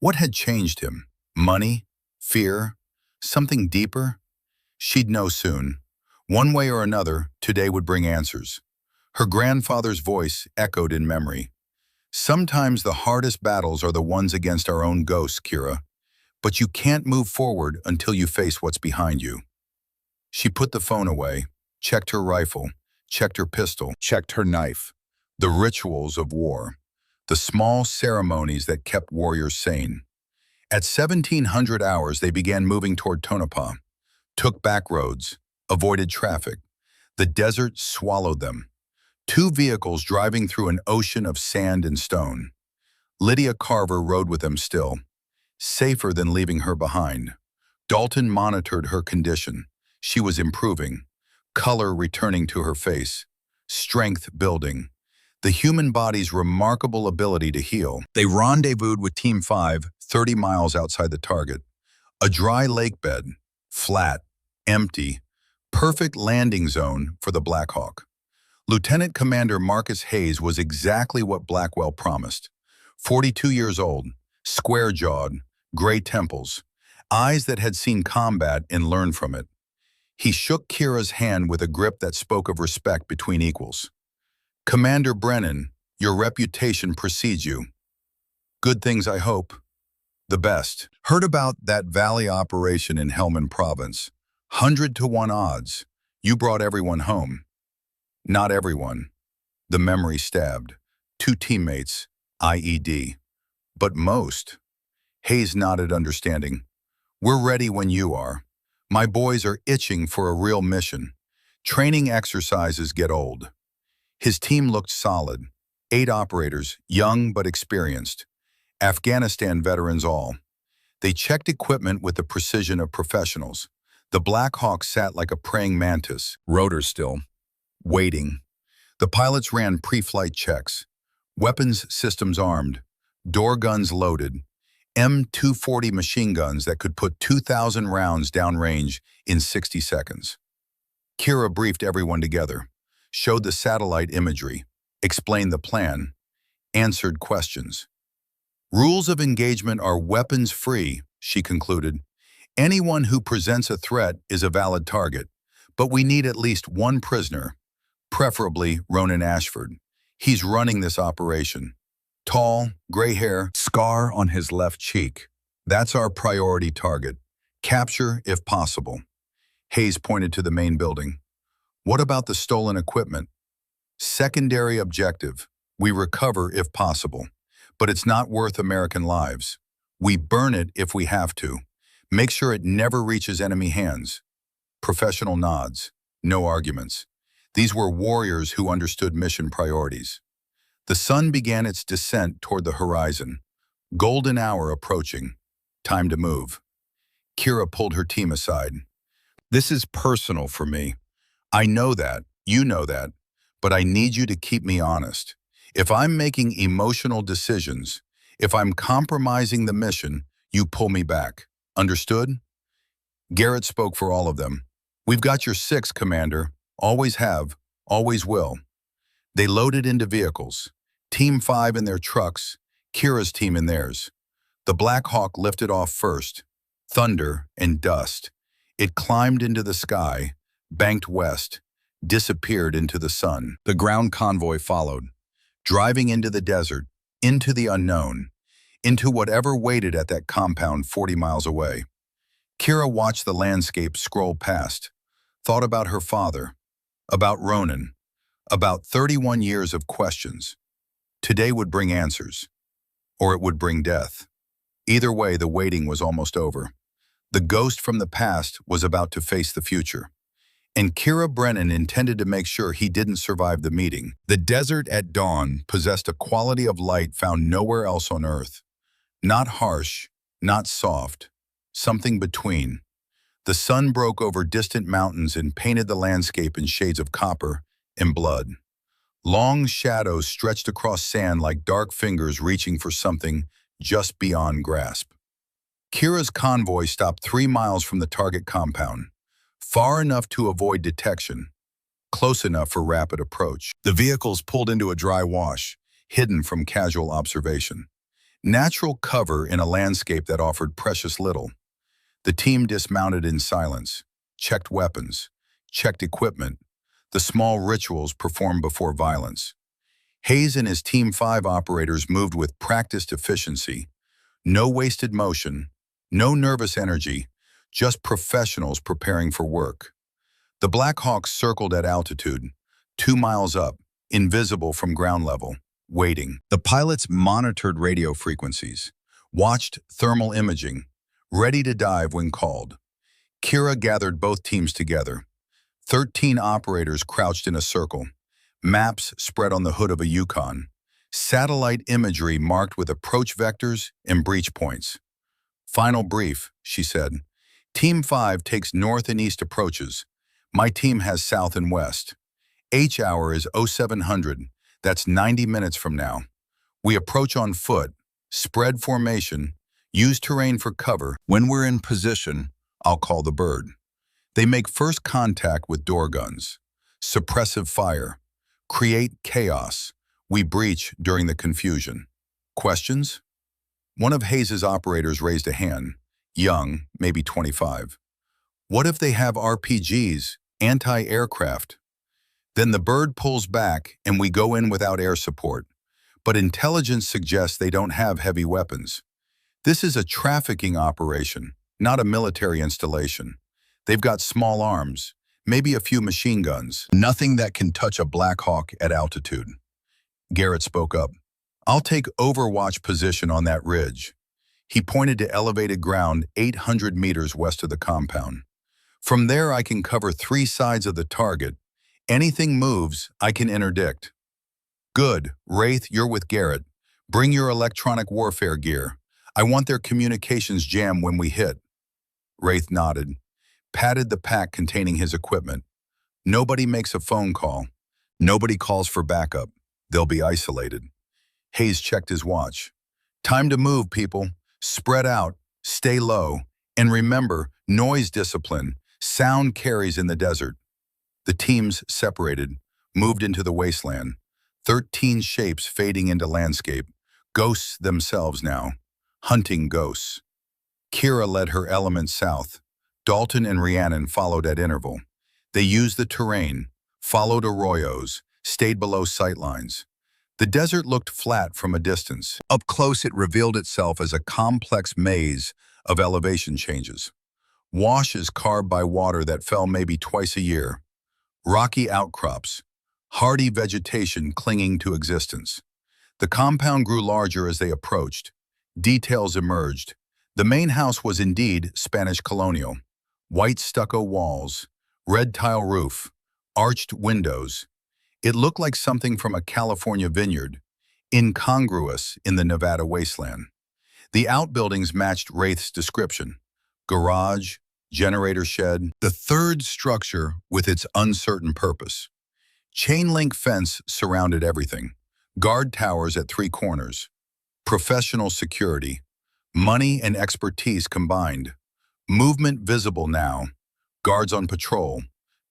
What had changed him? Money? Fear? Something deeper? She'd know soon. One way or another, today would bring answers. Her grandfather's voice echoed in memory. Sometimes the hardest battles are the ones against our own ghosts, Kira. But you can't move forward until you face what's behind you. She put the phone away, checked her rifle, checked her pistol, checked her knife. The rituals of war. The small ceremonies that kept warriors sane. At 1700 hours, they began moving toward Tonopah, took back roads, avoided traffic. The desert swallowed them. 2 vehicles driving through an ocean of sand and stone. Lydia Carver rode with them still, safer than leaving her behind. Dalton monitored her condition. She was improving, color returning to her face, strength building. The human body's remarkable ability to heal. They rendezvoused with Team 5, 30 miles outside the target. A dry lake bed, flat, empty, perfect landing zone for the Black Hawk. Lieutenant Commander Marcus Hayes was exactly what Blackwell promised. 42 years old, square-jawed, gray temples, eyes that had seen combat and learned from it. He shook Kira's hand with a grip that spoke of respect between equals. Commander Brennan, your reputation precedes you. Good things, I hope. The best. Heard about that valley operation in Helmand Province. 100-to-1 odds. You brought everyone home. Not everyone. The memory stabbed. 2 teammates, IED. But most. Hayes nodded understanding. We're ready when you are. My boys are itching for a real mission. Training exercises get old. His team looked solid. 8 operators, young but experienced. Afghanistan veterans all. They checked equipment with the precision of professionals. The Black Hawk sat like a praying mantis, rotors still, waiting. The pilots ran pre-flight checks. Weapons systems armed, door guns loaded, M240 machine guns that could put 2,000 rounds downrange in 60 seconds. Kira briefed everyone together, showed the satellite imagery, explained the plan, answered questions. Rules of engagement are weapons-free, she concluded. Anyone who presents a threat is a valid target, but we need at least 1 prisoner, preferably Ronan Ashford. He's running this operation. Tall, gray hair, scar on his left cheek. That's our priority target. Capture if possible. Hayes pointed to the main building. What about the stolen equipment? Secondary objective, we recover if possible. But it's not worth American lives. We burn it if we have to. Make sure it never reaches enemy hands. Professional nods. No arguments. These were warriors who understood mission priorities. The sun began its descent toward the horizon. Golden hour approaching. Time to move. Kira pulled her team aside. This is personal for me. I know that, you know that, but I need you to keep me honest. If I'm making emotional decisions, if I'm compromising the mission, you pull me back. Understood? Garrett spoke for all of them. We've got your six, Commander. Always have, always will. They loaded into vehicles. Team 5 in their trucks, Kira's team in theirs. The Black Hawk lifted off first. Thunder and dust. It climbed into the sky, banked west, disappeared into the sun. The ground convoy followed, driving into the desert, into the unknown, into whatever waited at that compound 40 miles away. Kira watched the landscape scroll past, thought about her father, about Ronan, about 31 years of questions. Today would bring answers, or it would bring death. Either way, the waiting was almost over. The ghost from the past was about to face the future. And Kira Brennan intended to make sure he didn't survive the meeting. The desert at dawn possessed a quality of light found nowhere else on Earth. Not harsh, not soft, something between. The sun broke over distant mountains and painted the landscape in shades of copper and blood. Long shadows stretched across sand like dark fingers reaching for something just beyond grasp. Kira's convoy stopped 3 miles from the target compound, far enough to avoid detection, close enough for rapid approach. The vehicles pulled into a dry wash, hidden from casual observation. Natural cover in a landscape that offered precious little. The team dismounted in silence, checked weapons, checked equipment, the small rituals performed before violence. Hayes and his Team 5 operators moved with practiced efficiency. No wasted motion, no nervous energy, just professionals preparing for work. The Black Hawks circled at altitude, 2 miles up, invisible from ground level, waiting. The pilots monitored radio frequencies, watched thermal imaging, ready to dive when called. Kira gathered both teams together. 13 operators crouched in a circle, maps spread on the hood of a Yukon, satellite imagery marked with approach vectors and breach points. Final brief, she said. Team 5 takes north and east approaches. My team has south and west. H hour is 0700. That's 90 minutes from now. We approach on foot, spread formation, use terrain for cover. When we're in position, I'll call the bird. They make first contact with door guns. Suppressive fire. Create chaos. We breach during the confusion. Questions? One of Hayes' operators raised a hand. Young, maybe 25. What if they have RPGs, anti-aircraft? Then the bird pulls back and we go in without air support. But intelligence suggests they don't have heavy weapons. This is a trafficking operation, not a military installation. They've got small arms, maybe a few machine guns. Nothing that can touch a Black Hawk at altitude. Garrett spoke up. I'll take overwatch position on that ridge. He pointed to elevated ground 800 meters west of the compound. From there, I can cover 3 sides of the target. Anything moves, I can interdict. Good. Wraith, you're with Garrett. Bring your electronic warfare gear. I want their communications jammed when we hit. Wraith nodded, patted the pack containing his equipment. Nobody makes a phone call. Nobody calls for backup. They'll be isolated. Hayes checked his watch. Time to move, people. Spread out, stay low, and remember, noise discipline. Sound carries in the desert. The teams separated, moved into the wasteland. 13 shapes fading into landscape. Ghosts themselves now. Hunting ghosts. Kira led her element south. Dalton and Rhiannon followed at interval. They used the terrain, followed arroyos, stayed below sightlines. The desert looked flat from a distance. Up close, it revealed itself as a complex maze of elevation changes. Washes carved by water that fell maybe twice a year. Rocky outcrops, hardy vegetation clinging to existence. The compound grew larger as they approached. Details emerged. The main house was indeed Spanish colonial. White stucco walls, red tile roof, arched windows. It looked like something from a California vineyard, incongruous in the Nevada wasteland. The outbuildings matched Wraith's description. Garage, generator shed, the third structure with its uncertain purpose. Chain-link fence surrounded everything. Guard towers at 3 corners. Professional security. Money and expertise combined. Movement visible now. Guards on patrol.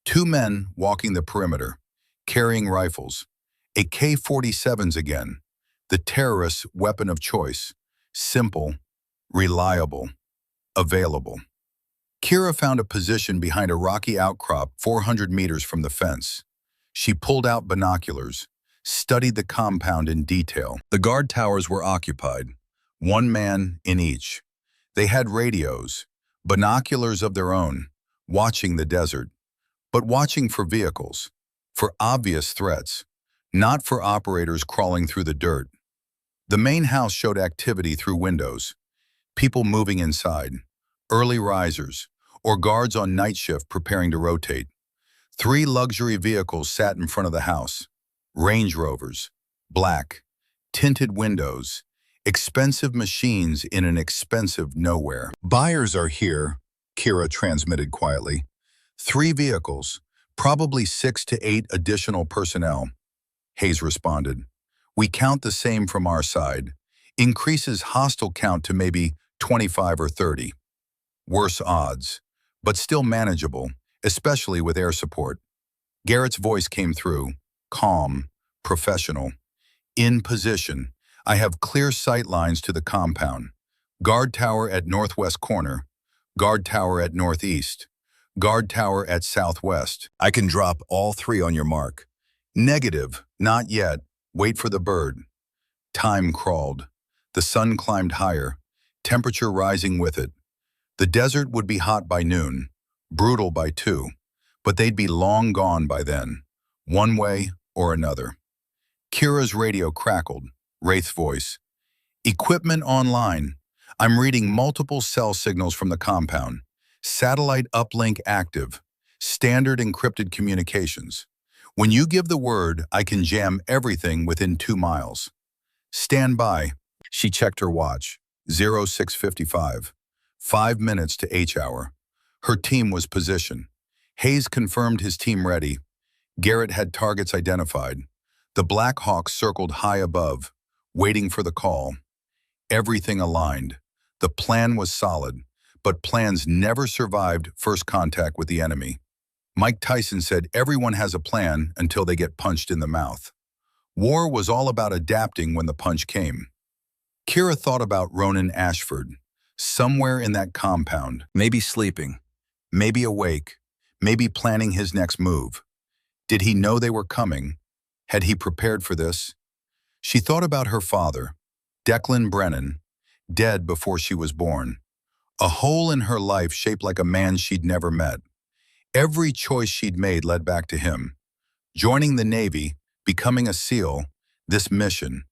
2 men walking the perimeter, carrying rifles. AK-47s again. The terrorist's weapon of choice. Simple, reliable, available. Kira found a position behind a rocky outcrop 400 meters from the fence. She pulled out binoculars, studied the compound in detail. The guard towers were occupied, 1 man in each. They had radios, binoculars of their own, watching the desert, but watching for vehicles, for obvious threats, not for operators crawling through the dirt. The main house showed activity through windows, people moving inside, early risers, or guards on night shift preparing to rotate. 3 luxury vehicles sat in front of the house. Range Rovers, black, tinted windows, expensive machines in an expensive nowhere. Buyers are here, Kira transmitted quietly. 3 vehicles, probably 6 to 8 additional personnel. Hayes responded. We count the same from our side. Increases hostile count to maybe 25 or 30. Worse odds, but still manageable, especially with air support. Garrett's voice came through, calm, professional. In position, I have clear sight lines to the compound. Guard tower at northwest corner, guard tower at northeast, guard tower at southwest. I can drop all 3 on your mark. Negative, not yet. Wait for the bird. Time crawled. The sun climbed higher, temperature rising with it. The desert would be hot by noon, brutal by 2, but they'd be long gone by then, one way or another. Kira's radio crackled, Wraith's voice. Equipment online. I'm reading multiple cell signals from the compound. Satellite uplink active. Standard encrypted communications. When you give the word, I can jam everything within 2 miles. Stand by. She checked her watch. 06:55. 5 minutes to H hour. Her team was positioned. Hayes confirmed his team ready. Garrett had targets identified. The Black Hawks circled high above, waiting for the call. Everything aligned. The plan was solid, but plans never survived first contact with the enemy. Mike Tyson said everyone has a plan until they get punched in the mouth. War was all about adapting when the punch came. Kira thought about Ronan Ashford, somewhere in that compound, maybe sleeping, maybe awake, maybe planning his next move. Did he know they were coming? Had he prepared for this? She thought about her father, Declan Brennan, dead before she was born. A hole in her life shaped like a man she'd never met. Every choice she'd made led back to him. Joining the Navy, becoming a SEAL, this mission.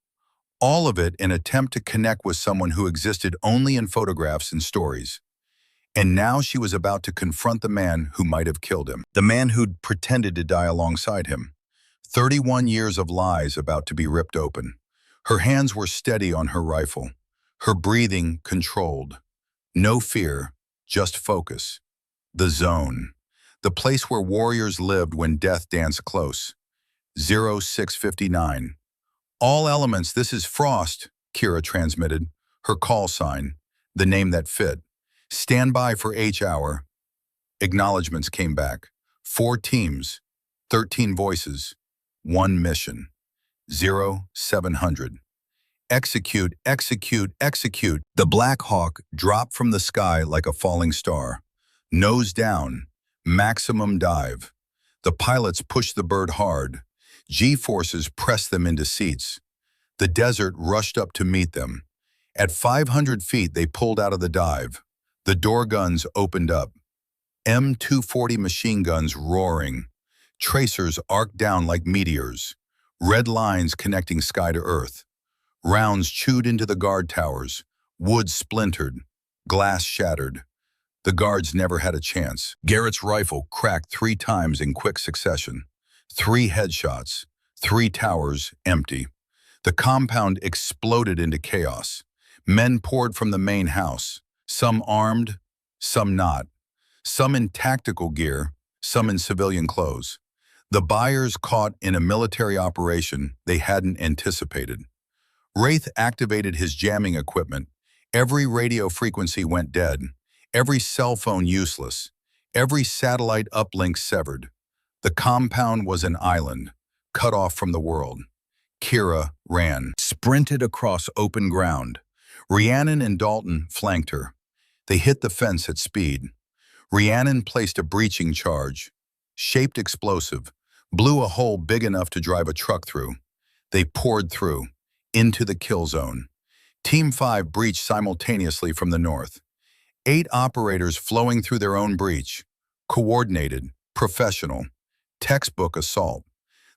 All of it in an attempt to connect with someone who existed only in photographs and stories. And now she was about to confront the man who might have killed him. The man who'd pretended to die alongside him. 31 years of lies about to be ripped open. Her hands were steady on her rifle. Her breathing controlled. No fear, just focus. The zone. The place where warriors lived when death danced close. 06:59. All elements, this is Frost, Kira transmitted. Her call sign, the name that fit. Stand by for H hour. Acknowledgements came back. 4 teams, 13 voices, 1 mission. 0700. Execute, execute, execute. The Black Hawk dropped from the sky like a falling star. Nose down, maximum dive. The pilots pushed the bird hard. G-forces pressed them into seats. The desert rushed up to meet them. At 500 feet, they pulled out of the dive. The door guns opened up. M240 machine guns roaring. Tracers arced down like meteors, red lines connecting sky to earth. Rounds chewed into the guard towers, wood splintered, glass shattered. The guards never had a chance. Garrett's rifle cracked 3 times in quick succession. 3 headshots, 3 towers empty. The compound exploded into chaos. Men poured from the main house, some armed, some not. Some in tactical gear, some in civilian clothes. The buyers caught in a military operation they hadn't anticipated. Wraith activated his jamming equipment. Every radio frequency went dead. Every cell phone useless. Every satellite uplink severed. The compound was an island, cut off from the world. Kira ran, sprinted across open ground. Rhiannon and Dalton flanked her. They hit the fence at speed. Rhiannon placed a breaching charge, shaped explosive, blew a hole big enough to drive a truck through. They poured through, into the kill zone. Team 5 breached simultaneously from the north. 8 operators flowing through their own breach. Coordinated, professional, textbook assault.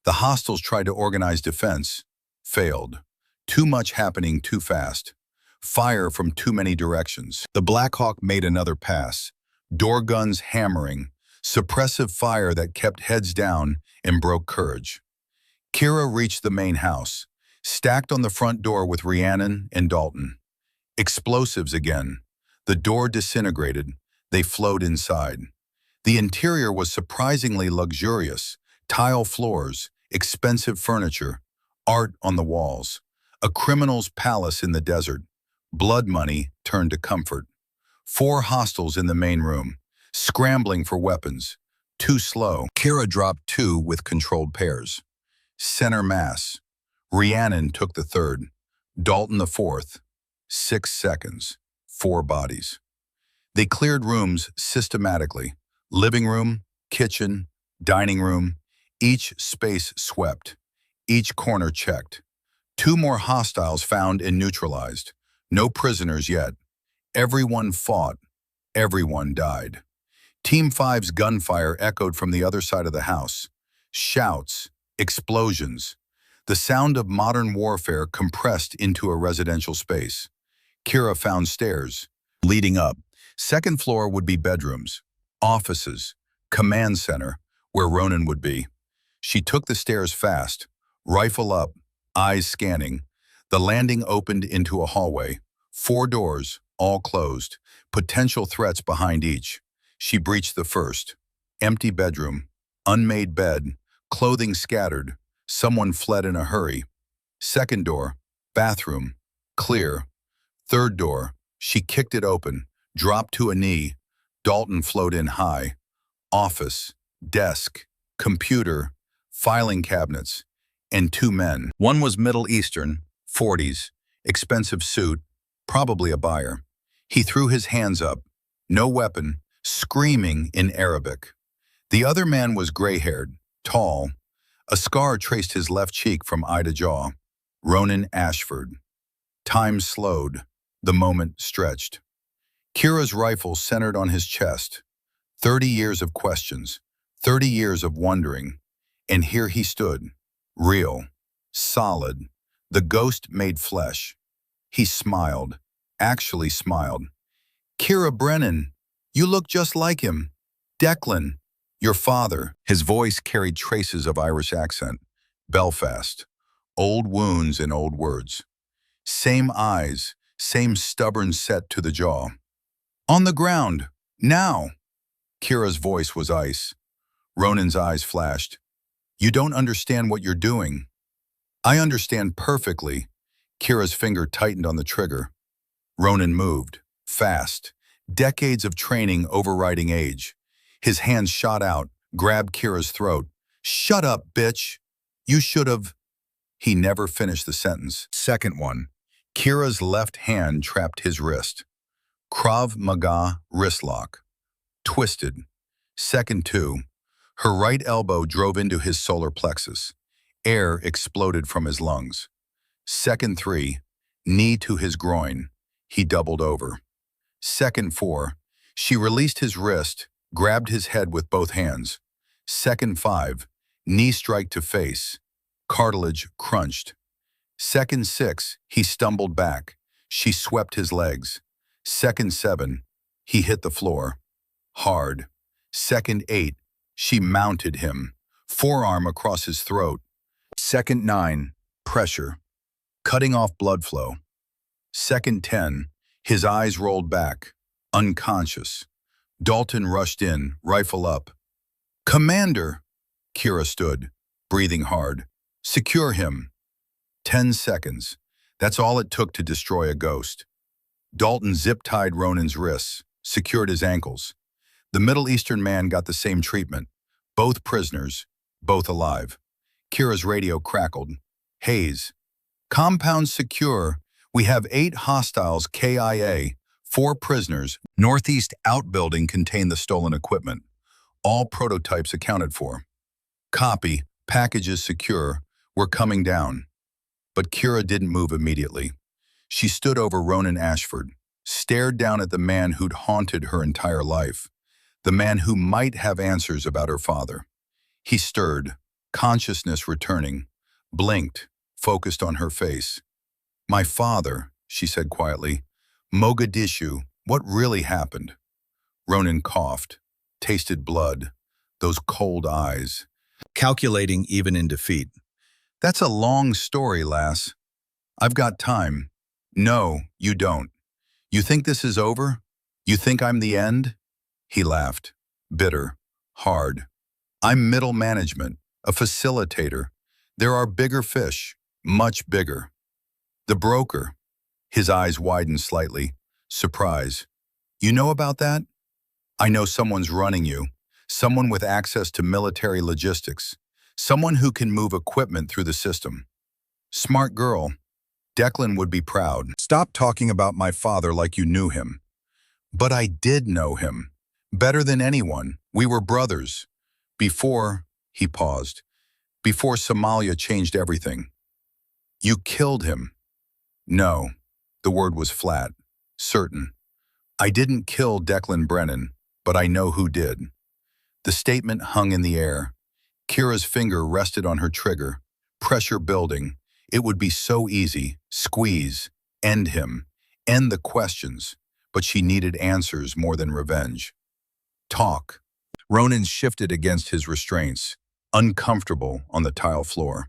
The hostiles tried to organize defense. Failed. Too much happening too fast. Fire from too many directions. The Black Hawk made another pass. Door guns hammering. Suppressive fire that kept heads down and broke courage. Kira reached the main house, stacked on the front door with Rhiannon and Dalton. Explosives again. The door disintegrated. They flowed inside. The interior was surprisingly luxurious. Tile floors, expensive furniture, art on the walls. A criminal's palace in the desert. Blood money turned to comfort. 4 hostiles in the main room, scrambling for weapons. Too slow. Kira dropped 2 with controlled pairs. Center mass. Rhiannon took the 3rd. Dalton the 4th. 6 seconds. 4 bodies. They cleared rooms systematically. Living room, kitchen, dining room. Each space swept. Each corner checked. 2 more hostiles found and neutralized. No prisoners yet. Everyone fought. Everyone died. Team 5's gunfire echoed from the other side of the house. Shouts, explosions. The sound of modern warfare compressed into a residential space. Kira found stairs, leading up. 2nd floor would be bedrooms, offices, command center, where Ronan would be. She took the stairs fast, rifle up, eyes scanning. The landing opened into a hallway. 4 doors, all closed, potential threats behind each. She breached the first. Empty bedroom, unmade bed, clothing scattered. Someone fled in a hurry. 2nd door, bathroom, clear. 3rd door, she kicked it open, dropped to a knee. Dalton flowed in high. Office, desk, computer, filing cabinets, and 2 men. One was Middle Eastern, 40s, expensive suit, probably a buyer. He threw his hands up, no weapon, screaming in Arabic. The other man was gray-haired, tall. A scar traced his left cheek from eye to jaw. Ronan Ashford. Time slowed. The moment stretched. Kira's rifle centered on his chest. 30 years of questions. 30 years of wondering. And here he stood. Real. Solid. The ghost made flesh. He smiled. Actually smiled. Kira Brennan, you look just like him. Declan, your father. His voice carried traces of Irish accent. Belfast. Old wounds and old words. Same eyes, same stubborn set to the jaw. On the ground, now. Kira's voice was ice. Ronan's eyes flashed. You don't understand what you're doing. I understand perfectly. Kira's finger tightened on the trigger. Ronan moved, fast. Decades of training overriding age. His hands shot out, grabbed Kira's throat. Shut up, bitch. You should have. He never finished the sentence. Second one. Kira's left hand trapped his wrist. Krav Maga wrist lock. Twisted. Second 2. Her right elbow drove into his solar plexus. Air exploded from his lungs. Second 3. Knee to his groin. He doubled over. Second 4. She released his wrist, grabbed his head with both hands. Second 5. Knee strike to face. Cartilage crunched. Second 6, he stumbled back. She swept his legs. Second 7, he hit the floor. Hard. Second 8, she mounted him. Forearm across his throat. Second 9, pressure. Cutting off blood flow. Second 10, his eyes rolled back. Unconscious. Dalton rushed in, rifle up. "Commander!" Kira stood, breathing hard. "Secure him." 10 seconds. That's all it took to destroy a ghost. Dalton zip-tied Ronan's wrists, secured his ankles. The Middle Eastern man got the same treatment. Both prisoners, both alive. Kira's radio crackled. "Hayes. Compound secure. We have 8 hostiles KIA, 4 prisoners. Northeast outbuilding contained the stolen equipment. All prototypes accounted for. Copy. Packages secure. We're coming down." But Kira didn't move immediately. She stood over Ronan Ashford, stared down at the man who'd haunted her entire life, the man who might have answers about her father. He stirred, consciousness returning, blinked, focused on her face. "My father," she said quietly. "Mogadishu, what really happened?" Ronan coughed, tasted blood, those cold eyes. Calculating even in defeat. "That's a long story, lass. I've got time." "No, you don't. You think this is over? You think I'm the end?" He laughed, bitter, hard. "I'm middle management, a facilitator. There are bigger fish, much bigger." "The broker." His eyes widened slightly, surprise. "You know about that?" "I know someone's running you, someone with access to military logistics, someone who can move equipment through the system." "Smart girl. Declan would be proud." "Stop talking about my father like you knew him." "But I did know him. Better than anyone. We were brothers. Before," he paused, "before Somalia changed everything." "You killed him." "No." The word was flat, certain. "I didn't kill Declan Brennan, but I know who did." The statement hung in the air. Kira's finger rested on her trigger, pressure building. It would be so easy. Squeeze. End him. End the questions. But she needed answers more than revenge. "Talk." Ronan shifted against his restraints, uncomfortable on the tile floor.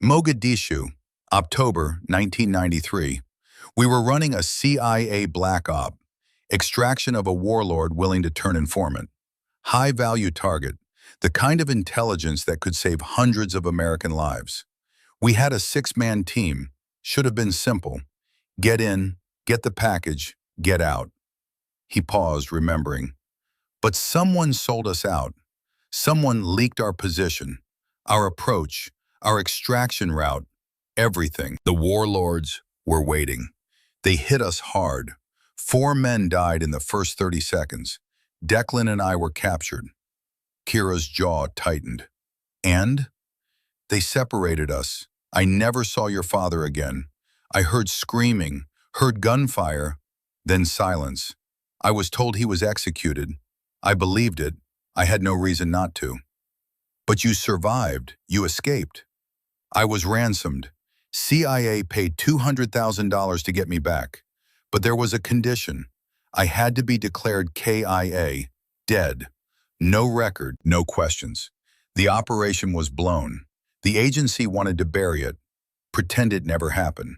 "Mogadishu, October 1993. We were running a CIA black op, extraction of a warlord willing to turn informant. High-value target, the kind of intelligence that could save hundreds of American lives. We had a 6-man team. Should have been simple. Get in, get the package, get out." He paused, remembering. "But someone sold us out. Someone leaked our position, our approach, our extraction route, everything. The warlords were waiting. They hit us hard. 4 men died in the first 30 seconds. Declan and I were captured." Kira's jaw tightened. "And?" "They separated us. I never saw your father again. I heard screaming, heard gunfire, then silence. I was told he was executed. I believed it. I had no reason not to." "But you survived. You escaped." "I was ransomed. CIA paid $200,000 to get me back. But there was a condition. I had to be declared KIA, dead. No record, no questions. The operation was blown. The agency wanted to bury it, pretend it never happened.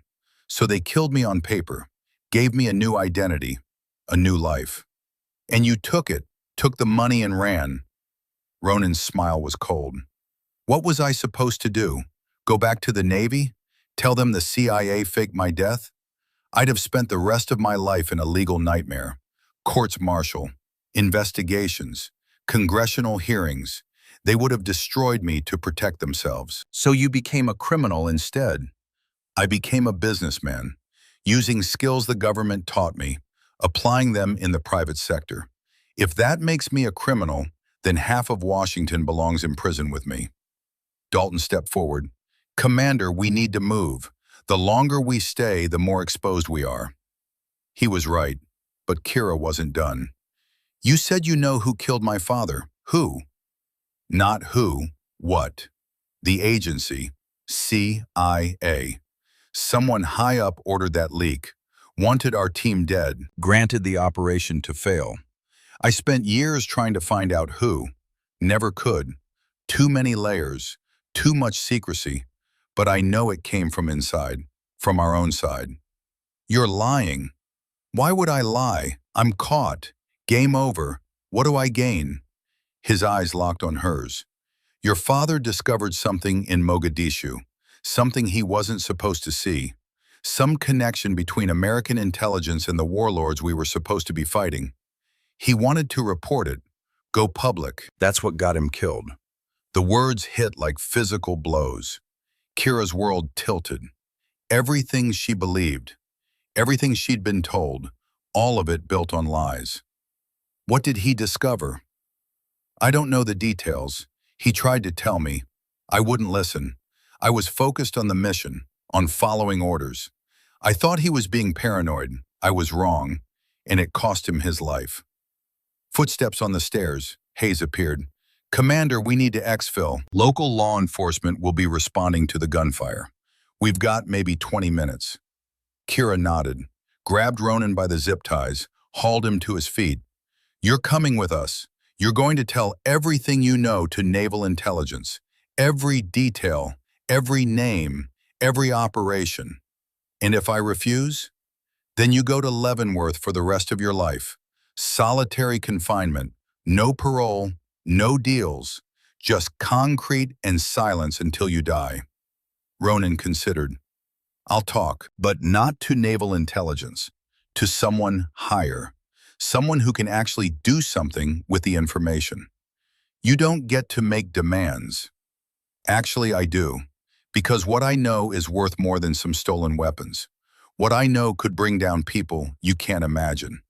So they killed me on paper, gave me a new identity, a new life. And you took it, took the money and ran." Ronan's smile was cold. "What was I supposed to do? Go back to the Navy? Tell them the CIA faked my death? I'd have spent the rest of my life in a legal nightmare. Courts-martial, investigations, congressional hearings. They would have destroyed me to protect themselves. So you became a criminal instead." "I became a businessman, using skills the government taught me, applying them in the private sector. If that makes me a criminal, then half of Washington belongs in prison with me." Dalton stepped forward. "Commander, we need to move. The longer we stay, the more exposed we are." He was right, but Kira wasn't done. "You said you know who killed my father. Who?" "Not who, What? The agency, CIA. Someone high up ordered that leak, wanted our team dead, granted the operation to fail. I spent years trying to find out who. Never could. Too many layers, too much secrecy. But I know it came from inside, from our own side. You're lying. Why would I lie? I'm caught. Game over. What do I gain? His eyes locked on hers. Your father discovered something in Mogadishu, something he wasn't supposed to see. Some connection between American intelligence and the warlords we were supposed to be fighting. He wanted to report it, go public. That's what got him killed. The words hit like physical blows. Kira's world tilted. Everything she believed, everything she'd been told, all of it built on lies. What did he discover? I don't know the details. He tried to tell me. I wouldn't listen. I was focused on the mission, on following orders. I thought he was being paranoid. I was wrong, and it cost him his life. Footsteps on the stairs. Hayes appeared. Commander, we need to exfil. Local law enforcement will be responding to the gunfire. We've got maybe 20 minutes. Kira nodded, grabbed Ronan by the zip ties, hauled him to his feet. You're coming with us. You're going to tell everything you know to naval intelligence. Every detail, every name, every operation. And if I refuse, then you go to Leavenworth for the rest of your life. Solitary confinement, no parole, no deals, just concrete and silence until you die. Ronan considered. I'll talk, but not to naval intelligence, to someone higher, someone who can actually do something with the information. You don't get to make demands. Actually, I do, because what I know is worth more than some stolen weapons. What I know could bring down people you can't imagine.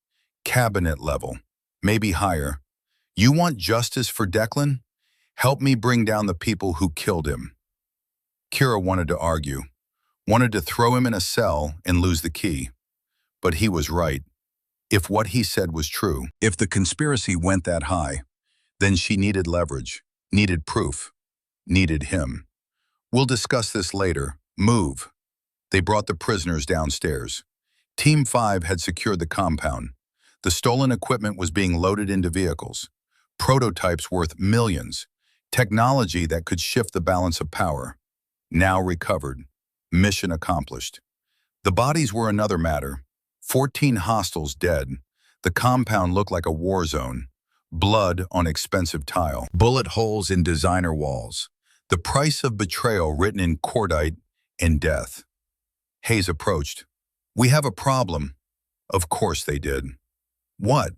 Cabinet level, maybe higher. You want justice for Declan? Help me bring down the people who killed him. Kira wanted to argue, wanted to throw him in a cell and lose the key. But he was right. If what he said was true, if the conspiracy went that high, then she needed leverage, needed proof, needed him. We'll discuss this later. Move. They brought the prisoners downstairs. Team 5 had secured the compound. The stolen equipment was being loaded into vehicles. Prototypes worth millions. Technology that could shift the balance of power. Now recovered. Mission accomplished. The bodies were another matter. 14 hostiles dead. The compound looked like a war zone. Blood on expensive tile. Bullet holes in designer walls. The price of betrayal written in cordite and death. Hayes approached. We have a problem. Of course they did. What?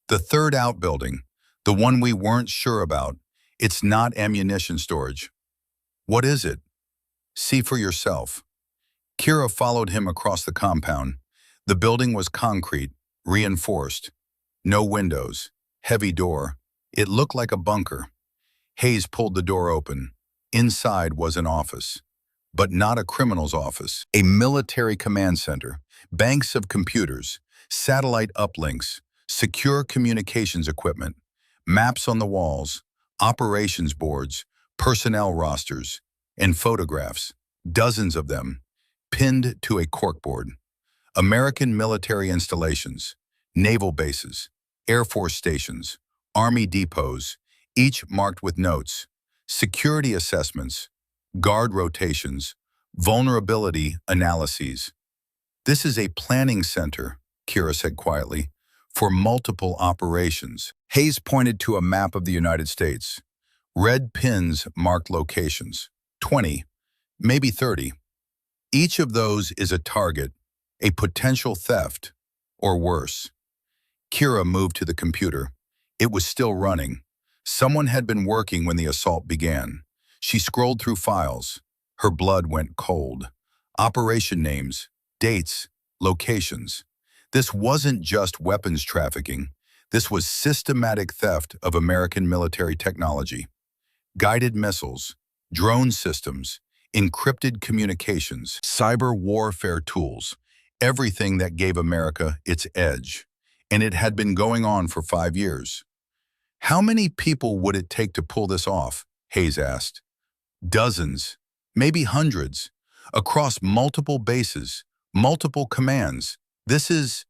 The third outbuilding. The one we weren't sure about. It's not ammunition storage. What is it? See for yourself. Kira followed him across the compound. The building was concrete, reinforced. No windows. Heavy door. It looked like a bunker. Hayes pulled the door open. Inside was an office. But not a criminal's office. A military command center. Banks of computers. Satellite uplinks. Secure communications equipment. Maps on the walls. Operations boards. Personnel rosters. And photographs. Dozens of them. Pinned to a corkboard. American military installations. Naval bases. Air Force stations. Army depots. Each marked with notes. Security assessments. Guard rotations. Vulnerability analyses. This is a planning center, Kira said quietly, for multiple operations. Hayes pointed to a map of the United States. Red pins marked locations. 20, maybe 30. Each of those is a target, a potential theft, or worse. Kira moved to the computer. It was still running. Someone had been working when the assault began. She scrolled through files. Her blood went cold. Operation names, dates, locations. This wasn't just weapons trafficking. This was systematic theft of American military technology. Guided missiles, drone systems, encrypted communications, cyber warfare tools, everything that gave America its edge. And it had been going on for 5 years. How many people would it take to pull this off? Hayes asked. Dozens, maybe hundreds, across multiple bases, multiple commands. This is...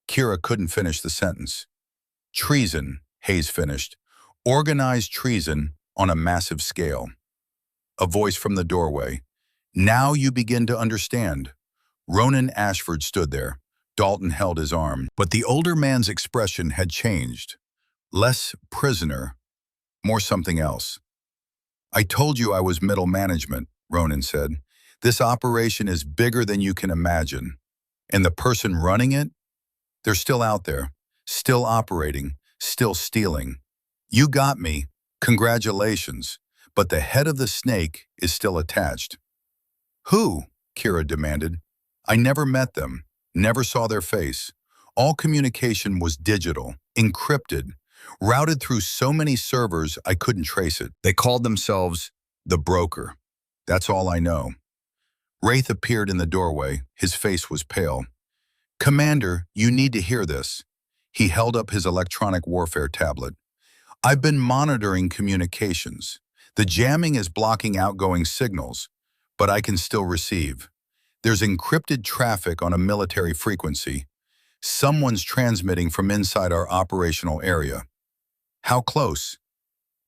Kira couldn't finish the sentence. Treason, Hayes finished. Organized treason on a massive scale. A voice from the doorway. Now you begin to understand. Ronan Ashford stood there. Dalton held his arm. But the older man's expression had changed. Less prisoner, more something else. I told you I was middle management, Ronan said. This operation is bigger than you can imagine. And the person running it? They're still out there, still operating, still stealing. You got me. Congratulations. But the head of the snake is still attached. Who? Kira demanded. I never met them, never saw their face. All communication was digital, encrypted, routed through so many servers I couldn't trace it. They called themselves the broker. That's all I know. Wraith appeared in the doorway. His face was pale. Commander, you need to hear this. He held up his electronic warfare tablet. I've been monitoring communications. The jamming is blocking outgoing signals, but I can still receive. There's encrypted traffic on a military frequency. Someone's transmitting from inside our operational area. How close?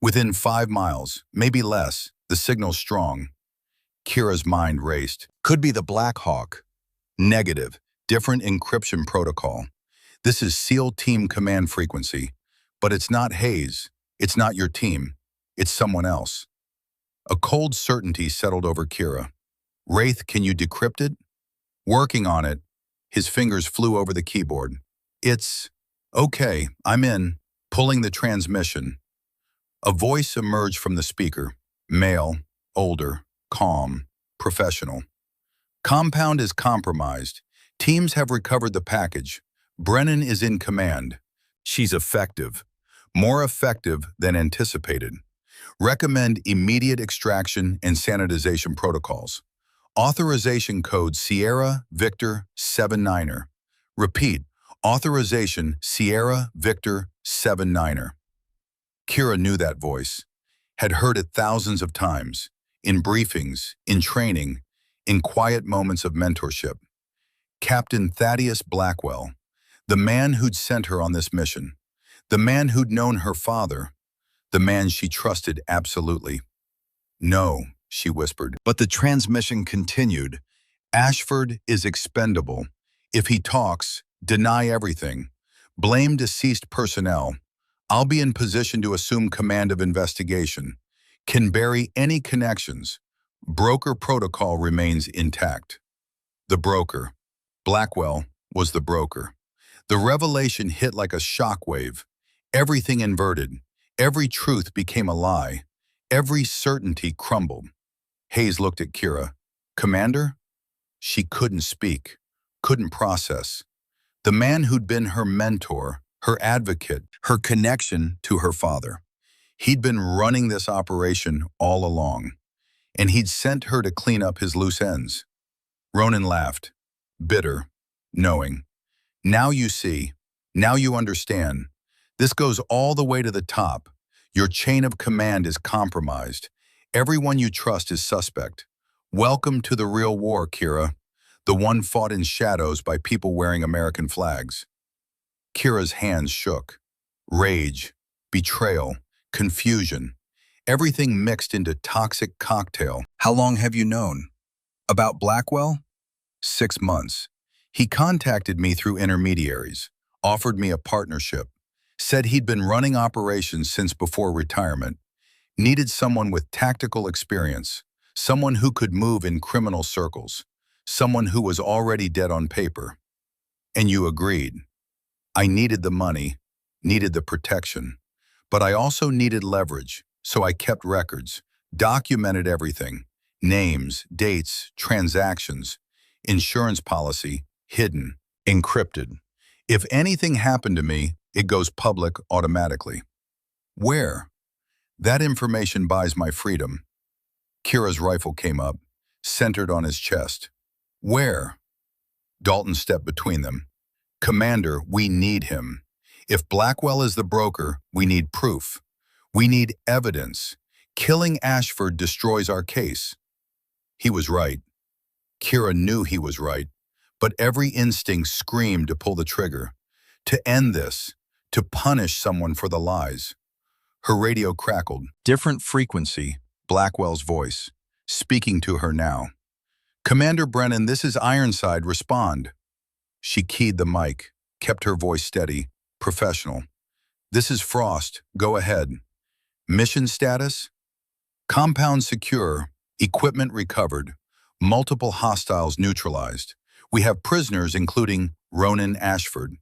Within 5 miles, maybe less. The signal's strong. Kira's mind raced. Could be the Black Hawk. Negative. Different encryption protocol. This is SEAL team command frequency. But it's not Hayes. It's not your team. It's someone else. A cold certainty settled over Kira. Wraith, can you decrypt it? Working on it. His fingers flew over the keyboard. It's... Okay, I'm in. Pulling the transmission. A voice emerged from the speaker. Male, older, calm, professional. Compound is compromised. Teams have recovered the package. Brennan is in command. She's effective. More effective than anticipated. Recommend immediate extraction and sanitization protocols. Authorization code Sierra Victor 79er. Repeat, authorization Sierra Victor 79er. Kira knew that voice, had heard it thousands of times, in briefings, in training, in quiet moments of mentorship. Captain Thaddeus Blackwell, the man who'd sent her on this mission, the man who'd known her father, the man she trusted absolutely. No, she whispered. But the transmission continued. Ashford is expendable. If he talks, deny everything. Blame deceased personnel. I'll be in position to assume command of investigation. Can bury any connections. Broker protocol remains intact. The broker. Blackwell was the broker. The revelation hit like a shockwave. Everything inverted. Every truth became a lie. Every certainty crumbled. Hayes looked at Kira. Commander? She couldn't speak, couldn't process. The man who'd been her mentor, her advocate, her connection to her father. He'd been running this operation all along, and he'd sent her to clean up his loose ends. Ronan laughed, bitter, knowing. Now you see, now you understand. This goes all the way to the top. Your chain of command is compromised. Everyone you trust is suspect. Welcome to the real war, Kira. The one fought in shadows by people wearing American flags. Kira's hands shook. Rage, betrayal, confusion. Everything mixed into toxic cocktail. How long have you known? About Blackwell? 6 months. He contacted me through intermediaries, offered me a partnership, said he'd been running operations since before retirement, needed someone with tactical experience, someone who could move in criminal circles, someone who was already dead on paper. And you agreed. I needed the money, needed the protection, but I also needed leverage, so I kept records, documented everything, names, dates, transactions, insurance policy, hidden, encrypted. If anything happened to me, it goes public automatically. Where? That information buys my freedom. Kira's rifle came up, centered on his chest. Where? Dalton stepped between them. Commander, we need him. If Blackwell is the broker, we need proof. We need evidence. Killing Ashford destroys our case. He was right. Kira knew he was right, but every instinct screamed to pull the trigger, to end this, to punish someone for the lies. Her radio crackled. Different frequency, Blackwell's voice, speaking to her now. Commander Brennan, this is Ironside, respond. She keyed the mic, kept her voice steady, professional. This is Frost, go ahead. Mission status? Compound secure, equipment recovered, multiple hostiles neutralized. We have prisoners including Ronan Ashford.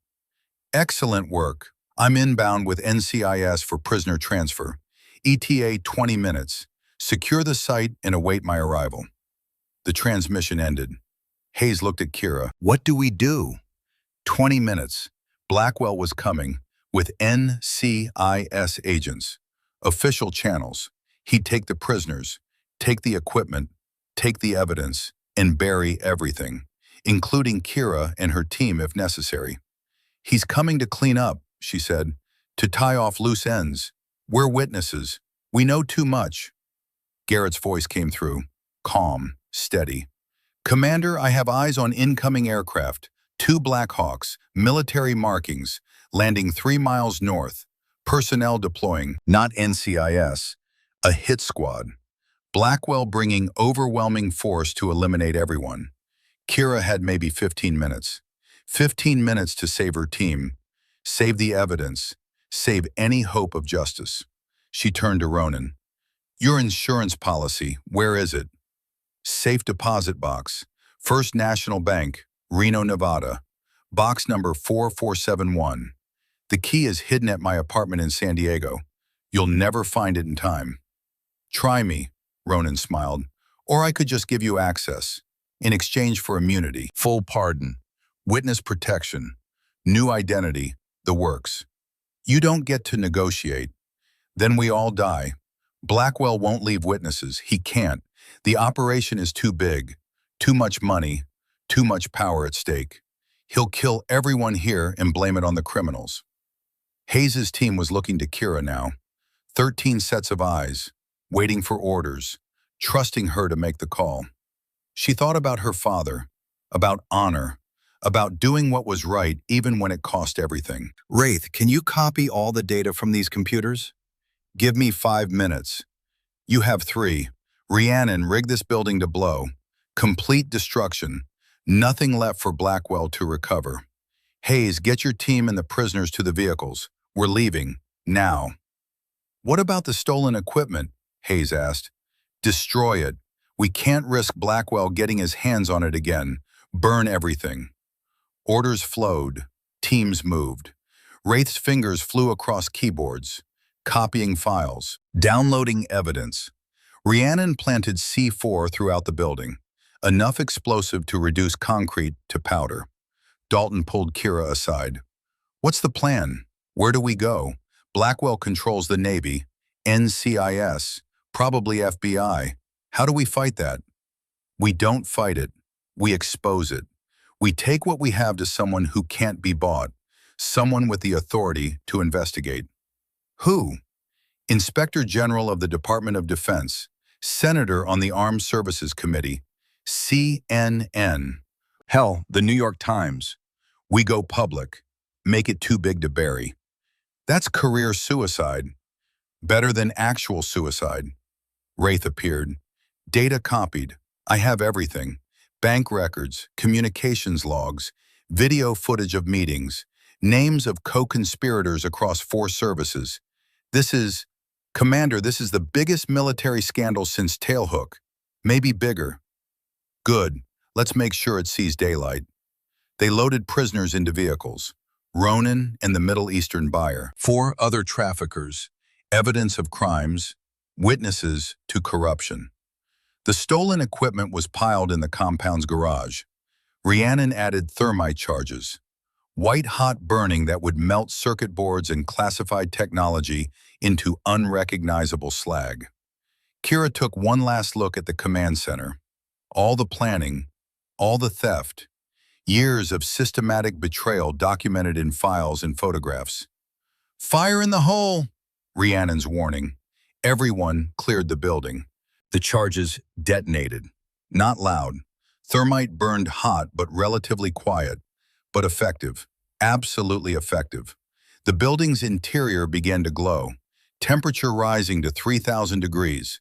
Excellent work. I'm inbound with NCIS for prisoner transfer. ETA 20 minutes. Secure the site and await my arrival. The transmission ended. Hayes looked at Kira. What do we do? 20 minutes. Blackwell was coming with NCIS agents. Official channels. He'd take the prisoners, take the equipment, take the evidence, and bury everything, including Kira and her team if necessary. He's coming to clean up, she said, to tie off loose ends. We're witnesses. We know too much. Garrett's voice came through, calm, steady. Commander, I have eyes on incoming aircraft, 2 Black Hawks, military markings, landing 3 miles north. Personnel deploying, not NCIS, a hit squad. Blackwell bringing overwhelming force to eliminate everyone. Kira had maybe 15 minutes. 15 minutes to save her team, save the evidence, save any hope of justice. She turned to Ronan. Your insurance policy, where is it? Safe deposit box, First National Bank, Reno, Nevada. Box number 4471. The key is hidden at my apartment in San Diego. You'll never find it in time. Try me, Ronan smiled, or I could just give you access. In exchange for immunity, full pardon, witness protection, new identity, the works. You don't get to negotiate. Then we all die. Blackwell won't leave witnesses. He can't. The operation is too big, too much money, too much power at stake. He'll kill everyone here and blame it on the criminals. Hayes' team was looking to Kira now. 13 sets of eyes, waiting for orders, trusting her to make the call. She thought about her father, about honor, about doing what was right even when it cost everything. Wraith, can you copy all the data from these computers? Give me 5 minutes. You have 3. Rhiannon, rig this building to blow. Complete destruction. Nothing left for Blackwell to recover. Hayes, get your team and the prisoners to the vehicles. We're leaving, now. What about the stolen equipment? Hayes asked. Destroy it. We can't risk Blackwell getting his hands on it again. Burn everything. Orders flowed. Teams moved. Wraith's fingers flew across keyboards, copying files, downloading evidence. Rhiannon planted C4 throughout the building, enough explosive to reduce concrete to powder. Dalton pulled Kira aside. What's the plan? Where do we go? Blackwell controls the Navy, NCIS, probably FBI. How do we fight that? We don't fight it. We expose it. We take what we have to someone who can't be bought, someone with the authority to investigate. Who? Inspector General of the Department of Defense, Senator on the Armed Services Committee, CNN. Hell, the New York Times. We go public. Make it too big to bury. That's career suicide. Better than actual suicide. Wraith appeared. Data copied. I have everything. Bank records, communications logs, video footage of meetings, names of co-conspirators across 4 services. Commander, this is the biggest military scandal since Tailhook. Maybe bigger. Good. Let's make sure it sees daylight. They loaded prisoners into vehicles. Ronan and the Middle Eastern buyer. 4 other traffickers. Evidence of crimes. Witnesses to corruption. The stolen equipment was piled in the compound's garage. Rhiannon added thermite charges. White-hot burning that would melt circuit boards and classified technology into unrecognizable slag. Kira took one last look at the command center. All the planning, all the theft, years of systematic betrayal documented in files and photographs. Fire in the hole, Rhiannon's warning. Everyone cleared the building. The charges detonated. Not loud. Thermite burned hot but relatively quiet, but effective. Absolutely effective. The building's interior began to glow, temperature rising to 3,000 degrees,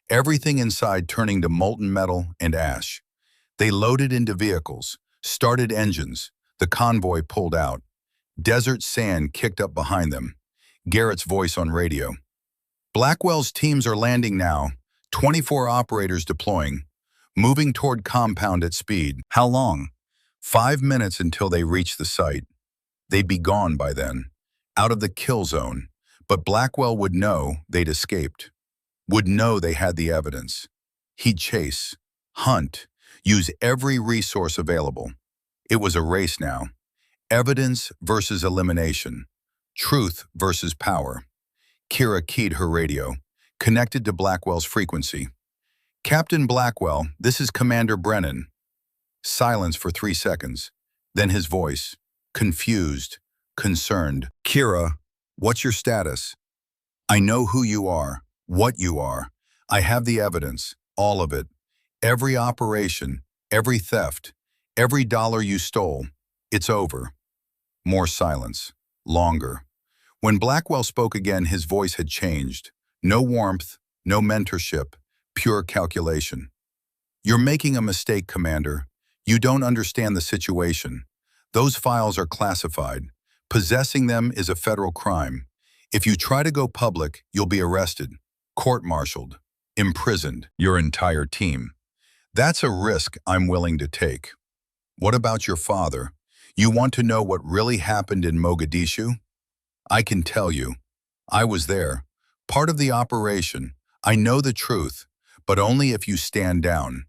everything inside turning to molten metal and ash. They loaded into vehicles, started engines. The convoy pulled out. Desert sand kicked up behind them. Garrett's voice on radio. Blackwell's teams are landing now. 24 operators deploying. Moving toward compound at speed. How long? 5 minutes until they reach the site. They'd be gone by then. Out of the kill zone. But Blackwell would know they'd escaped. Would know they had the evidence. He'd chase, hunt, use every resource available. It was a race now. Evidence versus elimination. Truth versus power. Kira keyed her radio, connected to Blackwell's frequency. Captain Blackwell, this is Commander Brennan. Silence for 3 seconds. Then his voice, confused, concerned. Kira, what's your status? I know who you are, what you are. I have the evidence, all of it. Every operation, every theft, every dollar you stole. It's over. More silence. Longer. When Blackwell spoke again, his voice had changed. No warmth, no mentorship, pure calculation. You're making a mistake, Commander. You don't understand the situation. Those files are classified. Possessing them is a federal crime. If you try to go public, you'll be arrested, court-martialed, imprisoned, your entire team. That's a risk I'm willing to take. What about your father? You want to know what really happened in Mogadishu? I can tell you. I was there. Part of the operation. I know the truth, but only if you stand down.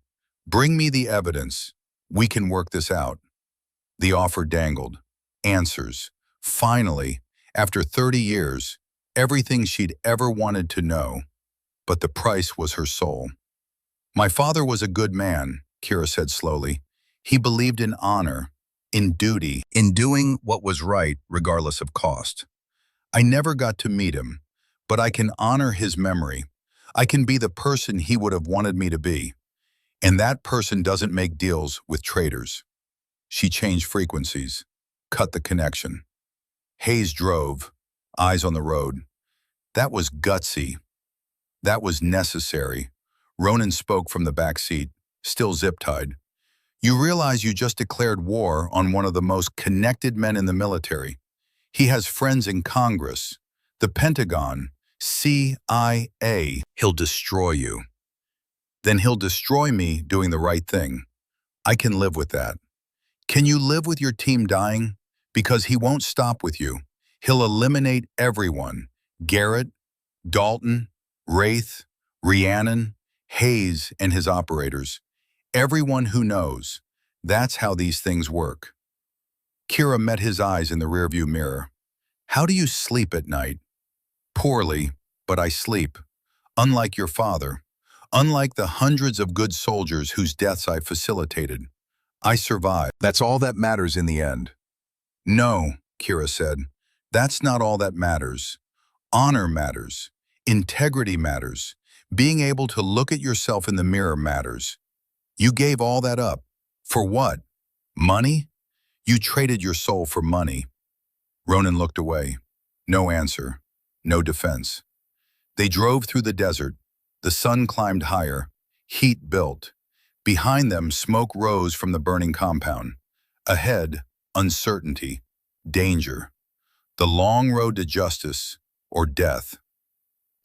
Bring me the evidence. We can work this out. The offer dangled. Answers. Finally, after 30 years, everything she'd ever wanted to know. But the price was her soul. My father was a good man, Kira said slowly. He believed in honor, in duty, in doing what was right regardless of cost. I never got to meet him, but I can honor his memory. I can be the person he would have wanted me to be. And that person doesn't make deals with traitors. She changed frequencies, cut the connection. Hayes drove, eyes on the road. That was gutsy. That was necessary. Ronan spoke from the back seat, still zip-tied. You realize you just declared war on one of the most connected men in the military. He has friends in Congress, the Pentagon, CIA. He'll destroy you. Then he'll destroy me doing the right thing. I can live with that. Can you live with your team dying? Because he won't stop with you. He'll eliminate everyone. Garrett, Dalton, Wraith, Rhiannon, Hayes and his operators. Everyone who knows. That's how these things work. Kira met his eyes in the rearview mirror. How do you sleep at night? Poorly, but I sleep. Unlike your father. Unlike the hundreds of good soldiers whose deaths I facilitated. I survived. That's all that matters in the end. No, Kira said. That's not all that matters. Honor matters. Integrity matters. Being able to look at yourself in the mirror matters. You gave all that up. For what? Money? You traded your soul for money. Ronan looked away. No answer. No defense. They drove through the desert. The sun climbed higher. Heat built. Behind them, smoke rose from the burning compound. Ahead, uncertainty. Danger. The long road to justice or death.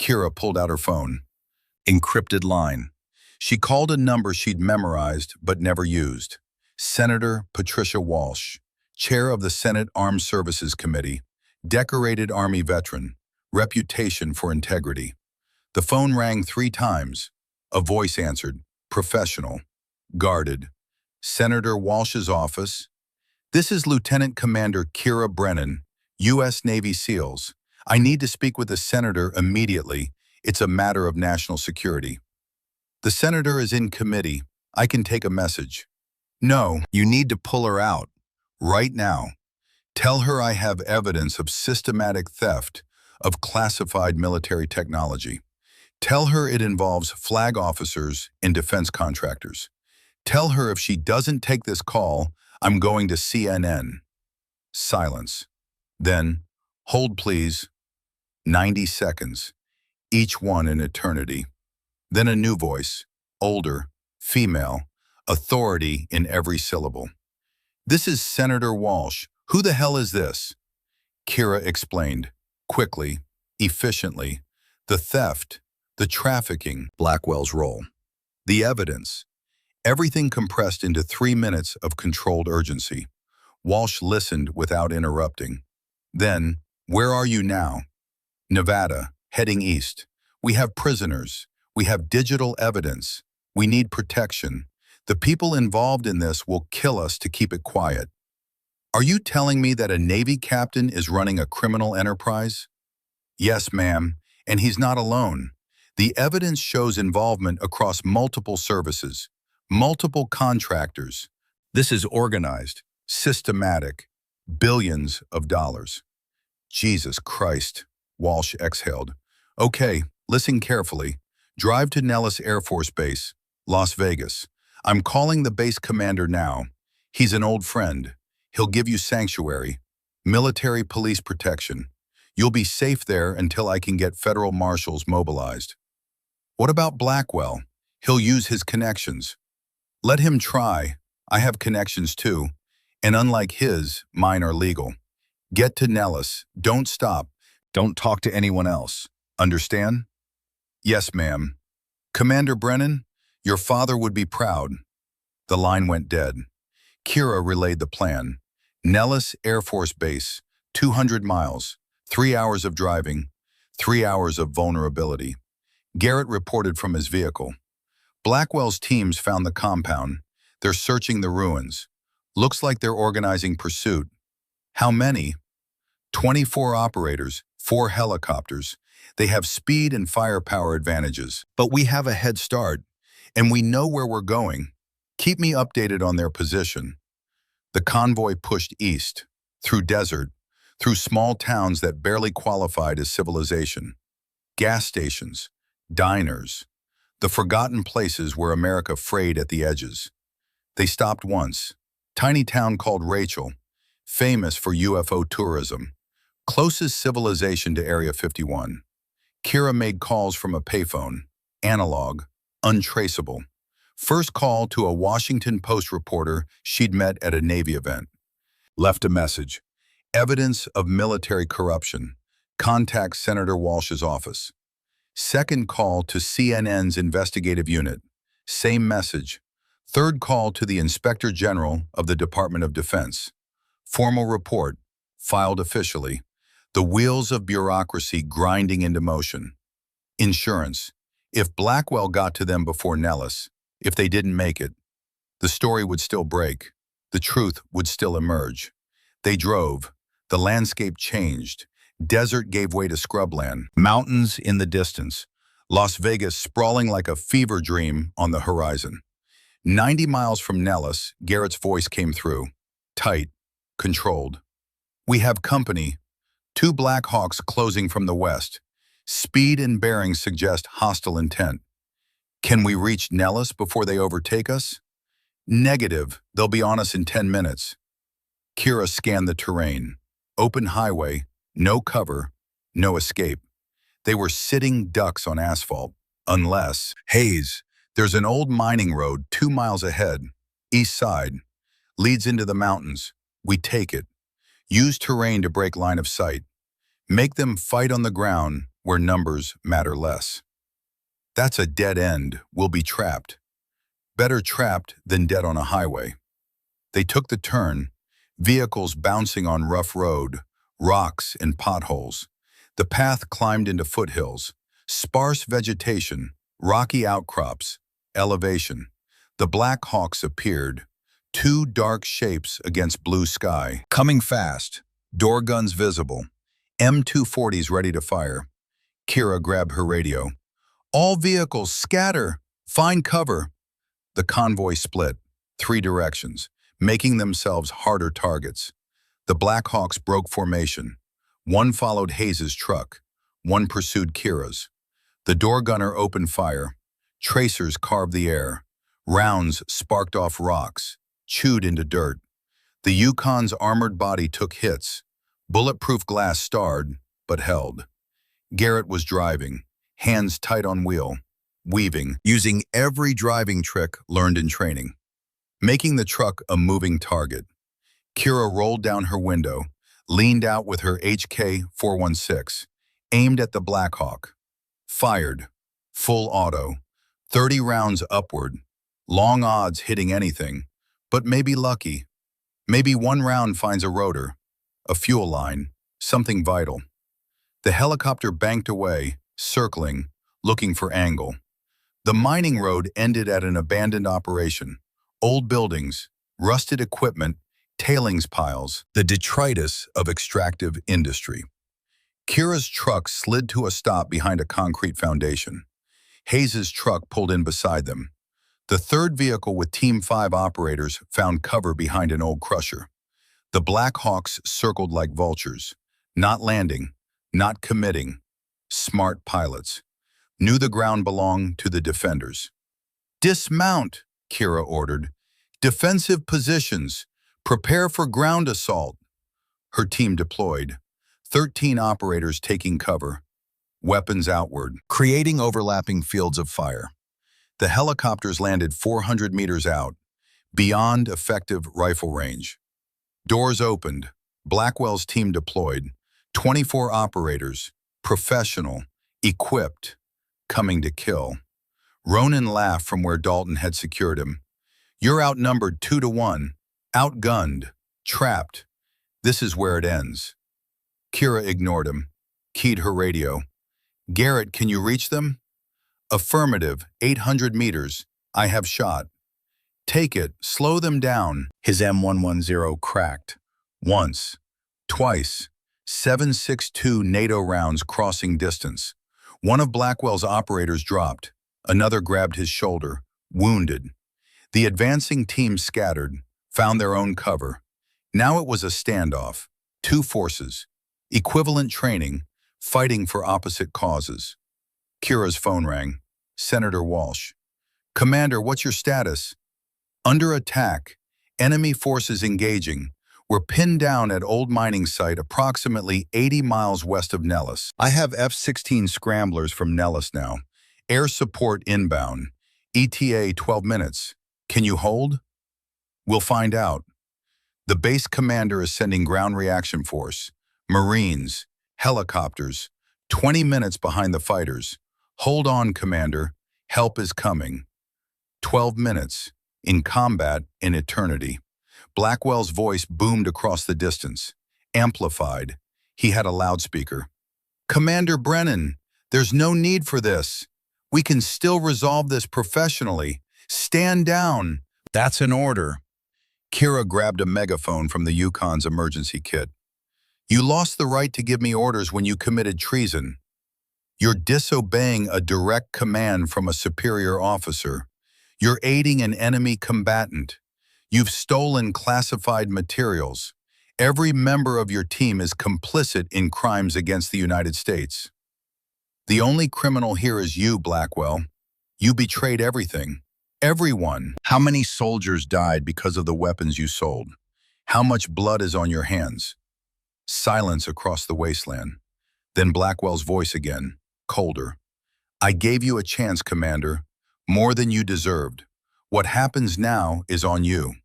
Kira pulled out her phone. Encrypted line. She called a number she'd memorized but never used. Senator Patricia Walsh, chair of the Senate Armed Services Committee, decorated Army veteran, reputation for integrity. The phone rang 3 times. A voice answered, professional, guarded. Senator Walsh's office. This is Lieutenant Commander Kira Brennan, U.S. Navy SEALs. I need to speak with the senator immediately. It's a matter of national security. The senator is in committee. I can take a message. No, you need to pull her out. Right now. Tell her I have evidence of systematic theft of classified military technology. Tell her it involves flag officers and defense contractors. Tell her if she doesn't take this call, I'm going to CNN. Silence. Then, hold please. 90 seconds, each one an eternity. Then a new voice, older, female, authority in every syllable. This is Senator Walsh. Who the hell is this? Kira explained, quickly, efficiently, the theft, the trafficking, Blackwell's role, the evidence, everything compressed into 3 minutes of controlled urgency. Walsh listened without interrupting. Then, where are you now? Nevada, heading east. We have prisoners. We have digital evidence. We need protection. The people involved in this will kill us to keep it quiet. Are you telling me that a Navy captain is running a criminal enterprise? Yes, ma'am, and he's not alone. The evidence shows involvement across multiple services, multiple contractors. This is organized, systematic, billions of dollars. Jesus Christ, Walsh exhaled. Okay, listen carefully. Drive to Nellis Air Force Base, Las Vegas. I'm calling the base commander now. He's an old friend. He'll give you sanctuary, military police protection. You'll be safe there until I can get federal marshals mobilized. What about Blackwell? He'll use his connections. Let him try. I have connections too. And unlike his, mine are legal. Get to Nellis. Don't stop. Don't talk to anyone else. Understand? Yes, ma'am. Commander Brennan, your father would be proud. The line went dead. Kira relayed the plan. Nellis Air Force Base, 200 miles, 3 hours of driving, 3 hours of vulnerability. Garrett reported from his vehicle. Blackwell's teams found the compound. They're searching the ruins. Looks like they're organizing pursuit. How many? 24 operators, 4 helicopters. They have speed and firepower advantages. But we have a head start, and we know where we're going. Keep me updated on their position. The convoy pushed east, through desert, through small towns that barely qualified as civilization. Gas stations, diners, the forgotten places where America frayed at the edges. They stopped once. Tiny town called Rachel, famous for UFO tourism. Closest civilization to Area 51. Kira made calls from a payphone, analog, untraceable. First call to a Washington Post reporter she'd met at a Navy event. Left a message. Evidence of military corruption. Contact Senator Walsh's office. Second call to CNN's investigative unit. Same message. Third call to the Inspector General of the Department of Defense. Formal report. Filed officially. The wheels of bureaucracy grinding into motion. Insurance. If Blackwell got to them before Nellis, if they didn't make it, the story would still break. The truth would still emerge. They drove. The landscape changed. Desert gave way to scrubland. Mountains in the distance. Las Vegas sprawling like a fever dream on the horizon. 90 miles from Nellis, Garrett's voice came through. Tight. Controlled. We have company. 2 Black Hawks closing from the west. Speed and bearing suggest hostile intent. Can we reach Nellis before they overtake us? Negative. They'll be on us in 10 minutes. Kira scanned the terrain. Open highway, no cover, no escape. They were sitting ducks on asphalt. Unless, Hayes, there's an old mining road 2 miles ahead, east side, leads into the mountains. We take it. Use terrain to break line of sight. Make them fight on the ground where numbers matter less. That's a dead end. We'll be trapped. Better trapped than dead on a highway. They took the turn, vehicles bouncing on rough road, rocks and potholes. The path climbed into foothills, sparse vegetation, rocky outcrops, elevation. The Black Hawks appeared, 2 dark shapes against blue sky. Coming fast, door guns visible, M240s ready to fire. Kira grabbed her radio. All vehicles, scatter! Find cover! The convoy split, 3 directions, making themselves harder targets. The Black Hawks broke formation. One followed Hayes's truck. One pursued Kira's. The door gunner opened fire. Tracers carved the air. Rounds sparked off rocks, chewed into dirt. The Yukon's armored body took hits. Bulletproof glass starred, but held. Garrett was driving, hands tight on wheel, weaving, using every driving trick learned in training, making the truck a moving target. Kira rolled down her window, leaned out with her HK-416, aimed at the Blackhawk. Fired. Full auto. 30 rounds upward. Long odds hitting anything, but maybe lucky. Maybe one round finds a rotor, a fuel line, something vital. The helicopter banked away, circling, looking for angle. The mining road ended at an abandoned operation. Old buildings, rusted equipment, tailings piles, the detritus of extractive industry. Kira's truck slid to a stop behind a concrete foundation. Hayes's truck pulled in beside them. The third vehicle with Team 5 operators found cover behind an old crusher. The Blackhawks circled like vultures, not landing, not committing. Smart pilots. Knew the ground belonged to the defenders. Dismount, Kira ordered. Defensive positions. Prepare for ground assault. Her team deployed. 13 operators taking cover. Weapons outward, creating overlapping fields of fire. The helicopters landed 400 meters out, beyond effective rifle range. Doors opened. Blackwell's team deployed. 24 operators, professional, equipped, coming to kill. Ronan laughed from where Dalton had secured him. You're outnumbered 2-1, outgunned, trapped. This is where it ends. Kira ignored him, keyed her radio. Garrett, can you reach them? Affirmative, 800 meters. I have shot. Take it, slow them down. His M110 cracked. Once, twice. 7.62 NATO rounds crossing distance. One of Blackwell's operators dropped. Another grabbed his shoulder, wounded. The advancing team scattered, found their own cover. Now it was a standoff. Two forces, equivalent training, fighting for opposite causes. Kira's phone rang. Senator Walsh. Commander, what's your status? Under attack. Enemy forces engaging. We're pinned down at old mining site approximately 80 miles west of Nellis. I have F-16 scramblers from Nellis now. Air support inbound. ETA 12 minutes. Can you hold? We'll find out. The base commander is sending ground reaction force. Marines. Helicopters. 20 minutes behind the fighters. Hold on, Commander. Help is coming. 12 minutes. In combat, in eternity. Blackwell's voice boomed across the distance. Amplified. He had a loudspeaker. Commander Brennan, there's no need for this. We can still resolve this professionally. Stand down. That's an order. Kira grabbed a megaphone from the Yukon's emergency kit. You lost the right to give me orders when you committed treason. You're disobeying a direct command from a superior officer. You're aiding an enemy combatant. You've stolen classified materials. Every member of your team is complicit in crimes against the United States. The only criminal here is you, Blackwell. You betrayed everything. Everyone. How many soldiers died because of the weapons you sold? How much blood is on your hands? Silence across the wasteland. Then Blackwell's voice again, colder. I gave you a chance, Commander. More than you deserved. What happens now is on you.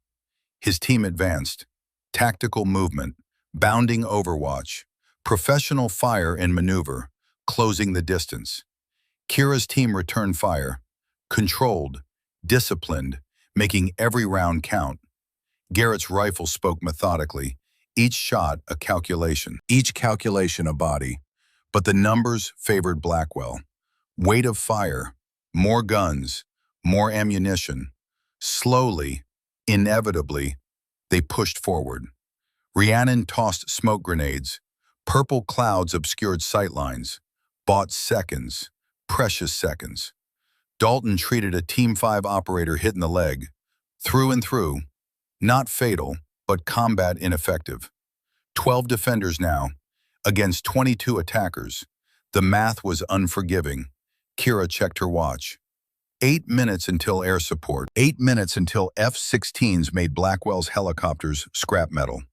His team advanced. Tactical movement, bounding overwatch, professional fire and maneuver, closing the distance. Kira's team returned fire, controlled, disciplined, making every round count. Garrett's rifle spoke methodically, each shot a calculation, each calculation a body. But the numbers favored Blackwell. Weight of fire, more guns, more ammunition. Slowly, inevitably, they pushed forward. Rhiannon tossed smoke grenades. Purple clouds obscured sightlines. Bought seconds, precious seconds. Dalton treated a Team 5 operator hit in the leg. Through and through. Not fatal, but combat ineffective. 12 defenders now, against 22 attackers. The math was unforgiving. Kira checked her watch. 8 minutes until air support. 8 minutes until F-16s made Blackwell's helicopters scrap metal.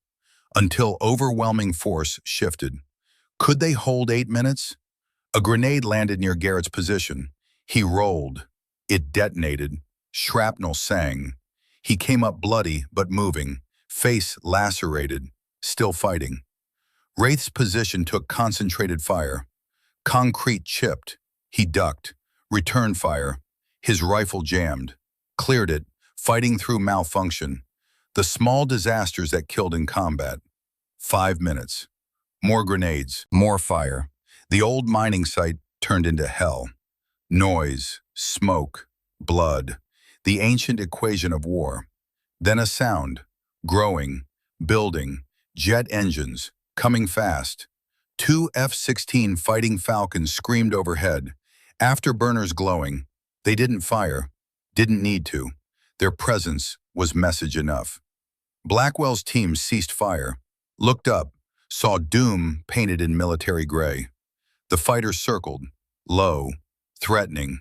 Until overwhelming force shifted. Could they hold 8 minutes? A grenade landed near Garrett's position. He rolled. It detonated. Shrapnel sang. He came up bloody but moving, face lacerated, still fighting. Wraith's position took concentrated fire. Concrete chipped. He ducked. Returned fire. His rifle jammed. Cleared it, fighting through malfunction. The small disasters that killed in combat. 5 minutes. More grenades. More fire. The old mining site turned into hell. Noise, smoke, blood. The ancient equation of war. Then a sound. Growing. Building. Jet engines. Coming fast. 2 F-16 Fighting Falcons screamed overhead. Afterburners glowing. They didn't fire. Didn't need to. Their presence was message enough. Blackwell's team ceased fire. Looked up. Saw doom painted in military gray. The fighters circled. Low. Threatening.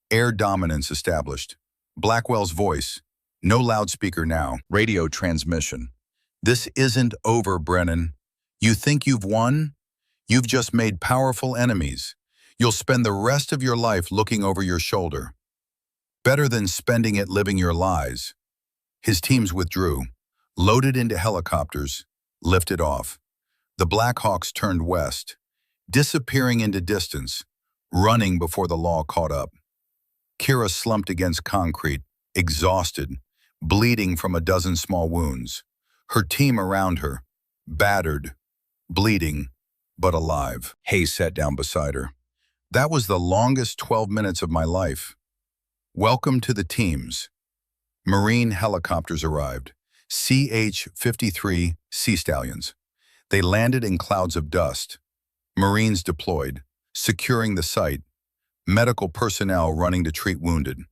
Air dominance established. Blackwell's voice. No loudspeaker now. Radio transmission. This isn't over, Brennan. You think you've won? You've just made powerful enemies. You'll spend the rest of your life looking over your shoulder. Better than spending it living your lies. His teams withdrew, loaded into helicopters, lifted off. The Blackhawks turned west, disappearing into distance, running before the law caught up. Kira slumped against concrete, exhausted, bleeding from a dozen small wounds. Her team around her, battered, bleeding, but alive. Hayes sat down beside her. That was the longest 12 minutes of my life. Welcome to the teams. Marine helicopters arrived, CH-53 Sea Stallions. They landed in clouds of dust. Marines deployed, securing the site. Medical personnel running to treat wounded.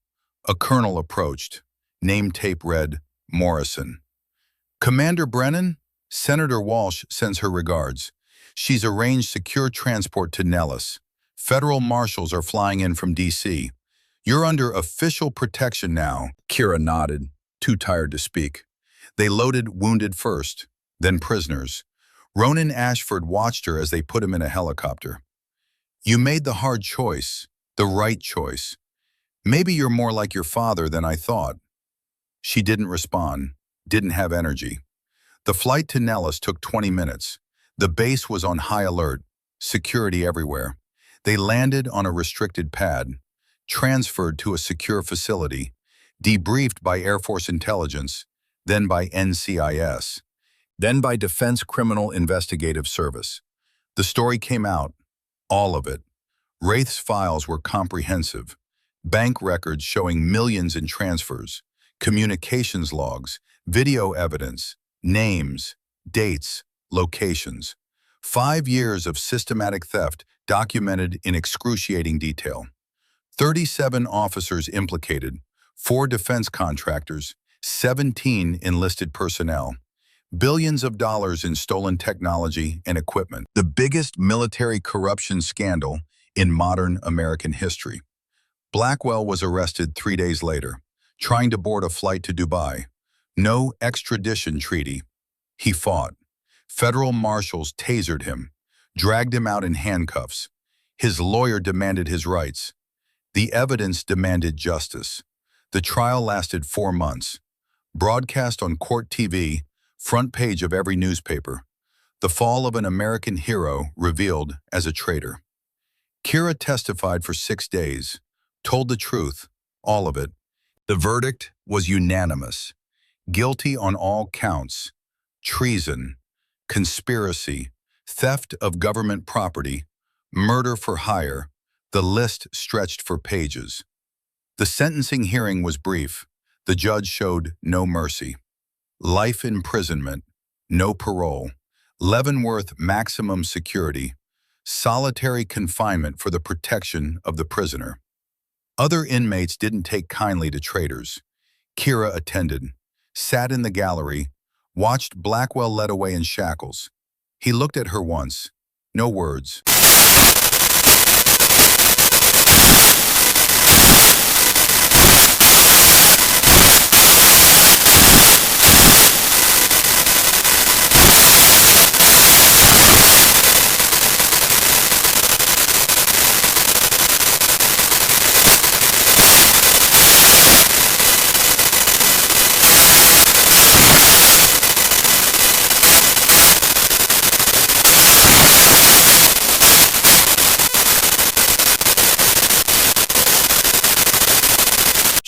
A colonel approached. Name tape read, Morrison. Commander Brennan? Senator Walsh sends her regards. She's arranged secure transport to Nellis. Federal marshals are flying in from D.C. You're under official protection now. Kira nodded, too tired to speak. They loaded wounded first, then prisoners. Ronan Ashford watched her as they put him in a helicopter. You made the hard choice, the right choice. Maybe you're more like your father than I thought. She didn't respond, didn't have energy. The flight to Nellis took 20 minutes. The base was on high alert, security everywhere. They landed on a restricted pad, transferred to a secure facility, debriefed by Air Force Intelligence, then by NCIS, then by Defense Criminal Investigative Service. The story came out, all of it. Wraith's files were comprehensive. Bank records showing millions in transfers, communications logs, video evidence, names, dates, locations. 5 years of systematic theft documented in excruciating detail. 37 officers implicated, 4 defense contractors, 17 enlisted personnel. Billions of dollars in stolen technology and equipment. The biggest military corruption scandal in modern American history. Blackwell was arrested 3 days later, trying to board a flight to Dubai. No extradition treaty. He fought. Federal marshals tasered him, dragged him out in handcuffs. His lawyer demanded his rights. The evidence demanded justice. The trial lasted 4 months. Broadcast on court TV, front page of every newspaper. The fall of an American hero revealed as a traitor. Kira testified for 6 days, told the truth, all of it. The verdict was unanimous. Guilty on all counts. Treason, conspiracy, theft of government property, murder for hire. The list stretched for pages. The sentencing hearing was brief. The judge showed no mercy. Life imprisonment, no parole, Leavenworth maximum security, solitary confinement for the protection of the prisoner. Other inmates didn't take kindly to traitors. Kira attended, sat in the gallery, watched Blackwell led away in shackles. He looked at her once, no words.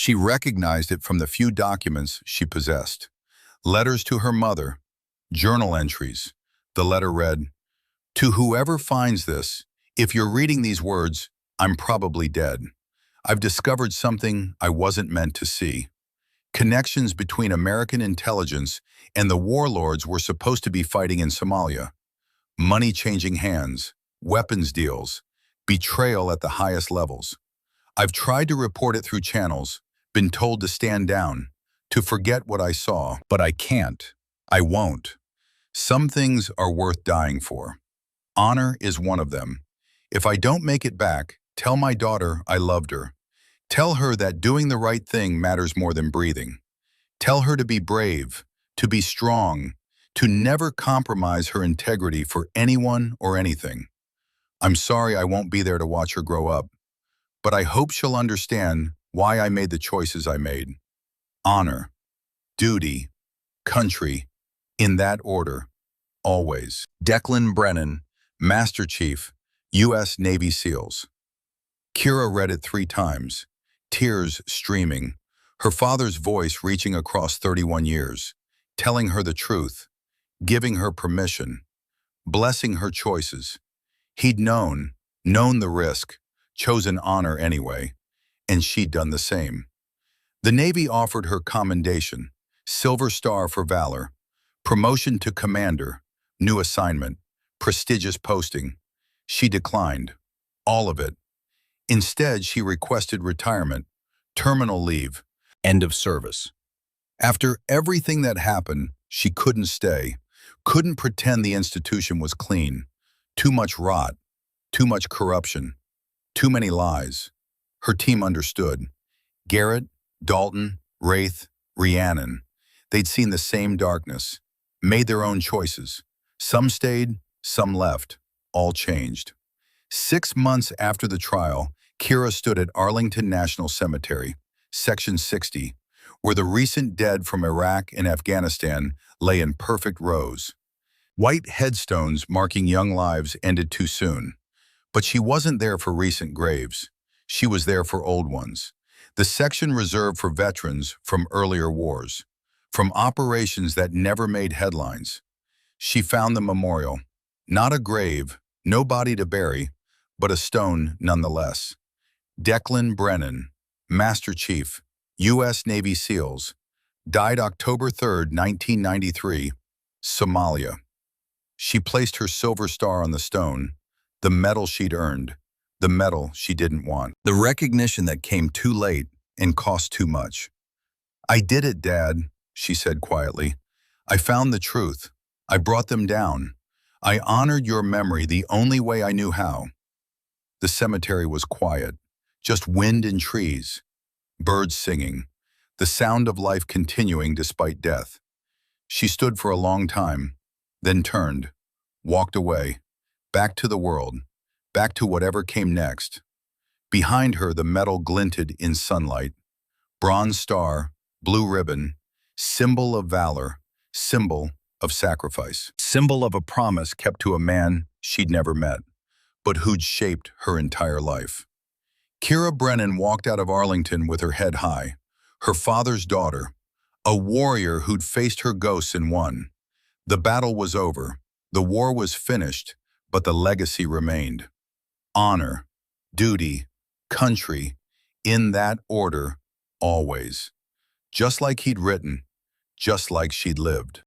She recognized it from the few documents she possessed. Letters to her mother, journal entries. The letter read, "To whoever finds this, if you're reading these words, I'm probably dead. I've discovered something I wasn't meant to see. Connections between American intelligence and the warlords we're supposed to be fighting in Somalia. Money changing hands, weapons deals, betrayal at the highest levels. I've tried to report it through channels, been told to stand down, to forget what I saw, but I can't. I won't. Some things are worth dying for. Honor is one of them. If I don't make it back, tell my daughter I loved her. Tell her that doing the right thing matters more than breathing. Tell her to be brave, to be strong, to never compromise her integrity for anyone or anything. I'm sorry I won't be there to watch her grow up, but I hope she'll understand why I made the choices I made. Honor, duty, country, in that order, always." Declan Brennan, Master Chief, U.S. Navy SEALs. Kira read it 3 times, tears streaming, her father's voice reaching across 31 years, telling her the truth, giving her permission, blessing her choices. He'd known the risk, chosen honor anyway, and she'd done the same. The Navy offered her commendation, Silver Star for valor, promotion to commander, new assignment, prestigious posting. She declined, all of it. Instead, she requested retirement, terminal leave, end of service. After everything that happened, she couldn't stay, couldn't pretend the institution was clean. Too much rot, too much corruption, too many lies. Her team understood. Garrett, Dalton, Wraith, Rhiannon. They'd seen the same darkness, made their own choices. Some stayed, some left, all changed. 6 months after the trial, Kira stood at Arlington National Cemetery, Section 60, where the recent dead from Iraq and Afghanistan lay in perfect rows. White headstones marking young lives ended too soon. But she wasn't there for recent graves. She was there for old ones. The section reserved for veterans from earlier wars, from operations that never made headlines. She found the memorial. Not a grave, no body to bury, but a stone nonetheless. Declan Brennan, Master Chief, U.S. Navy SEALs, died October 3, 1993, Somalia. She placed her silver star on the stone, the medal she'd earned, the medal she didn't want. The recognition that came too late and cost too much. "I did it, Dad," she said quietly. "I found the truth. I brought them down. I honored your memory the only way I knew how." The cemetery was quiet, just wind and trees, birds singing, the sound of life continuing despite death. She stood for a long time, then turned, walked away, back to the world, back to whatever came next. Behind her, the medal glinted in sunlight. Bronze star, blue ribbon, symbol of valor, symbol of sacrifice, symbol of a promise kept to a man she'd never met, but who'd shaped her entire life. Kira Brennan walked out of Arlington with her head high, her father's daughter, a warrior who'd faced her ghosts and won. The battle was over, the war was finished, but the legacy remained. Honor, duty, country, in that order, always. Just like he'd written, just like she'd lived.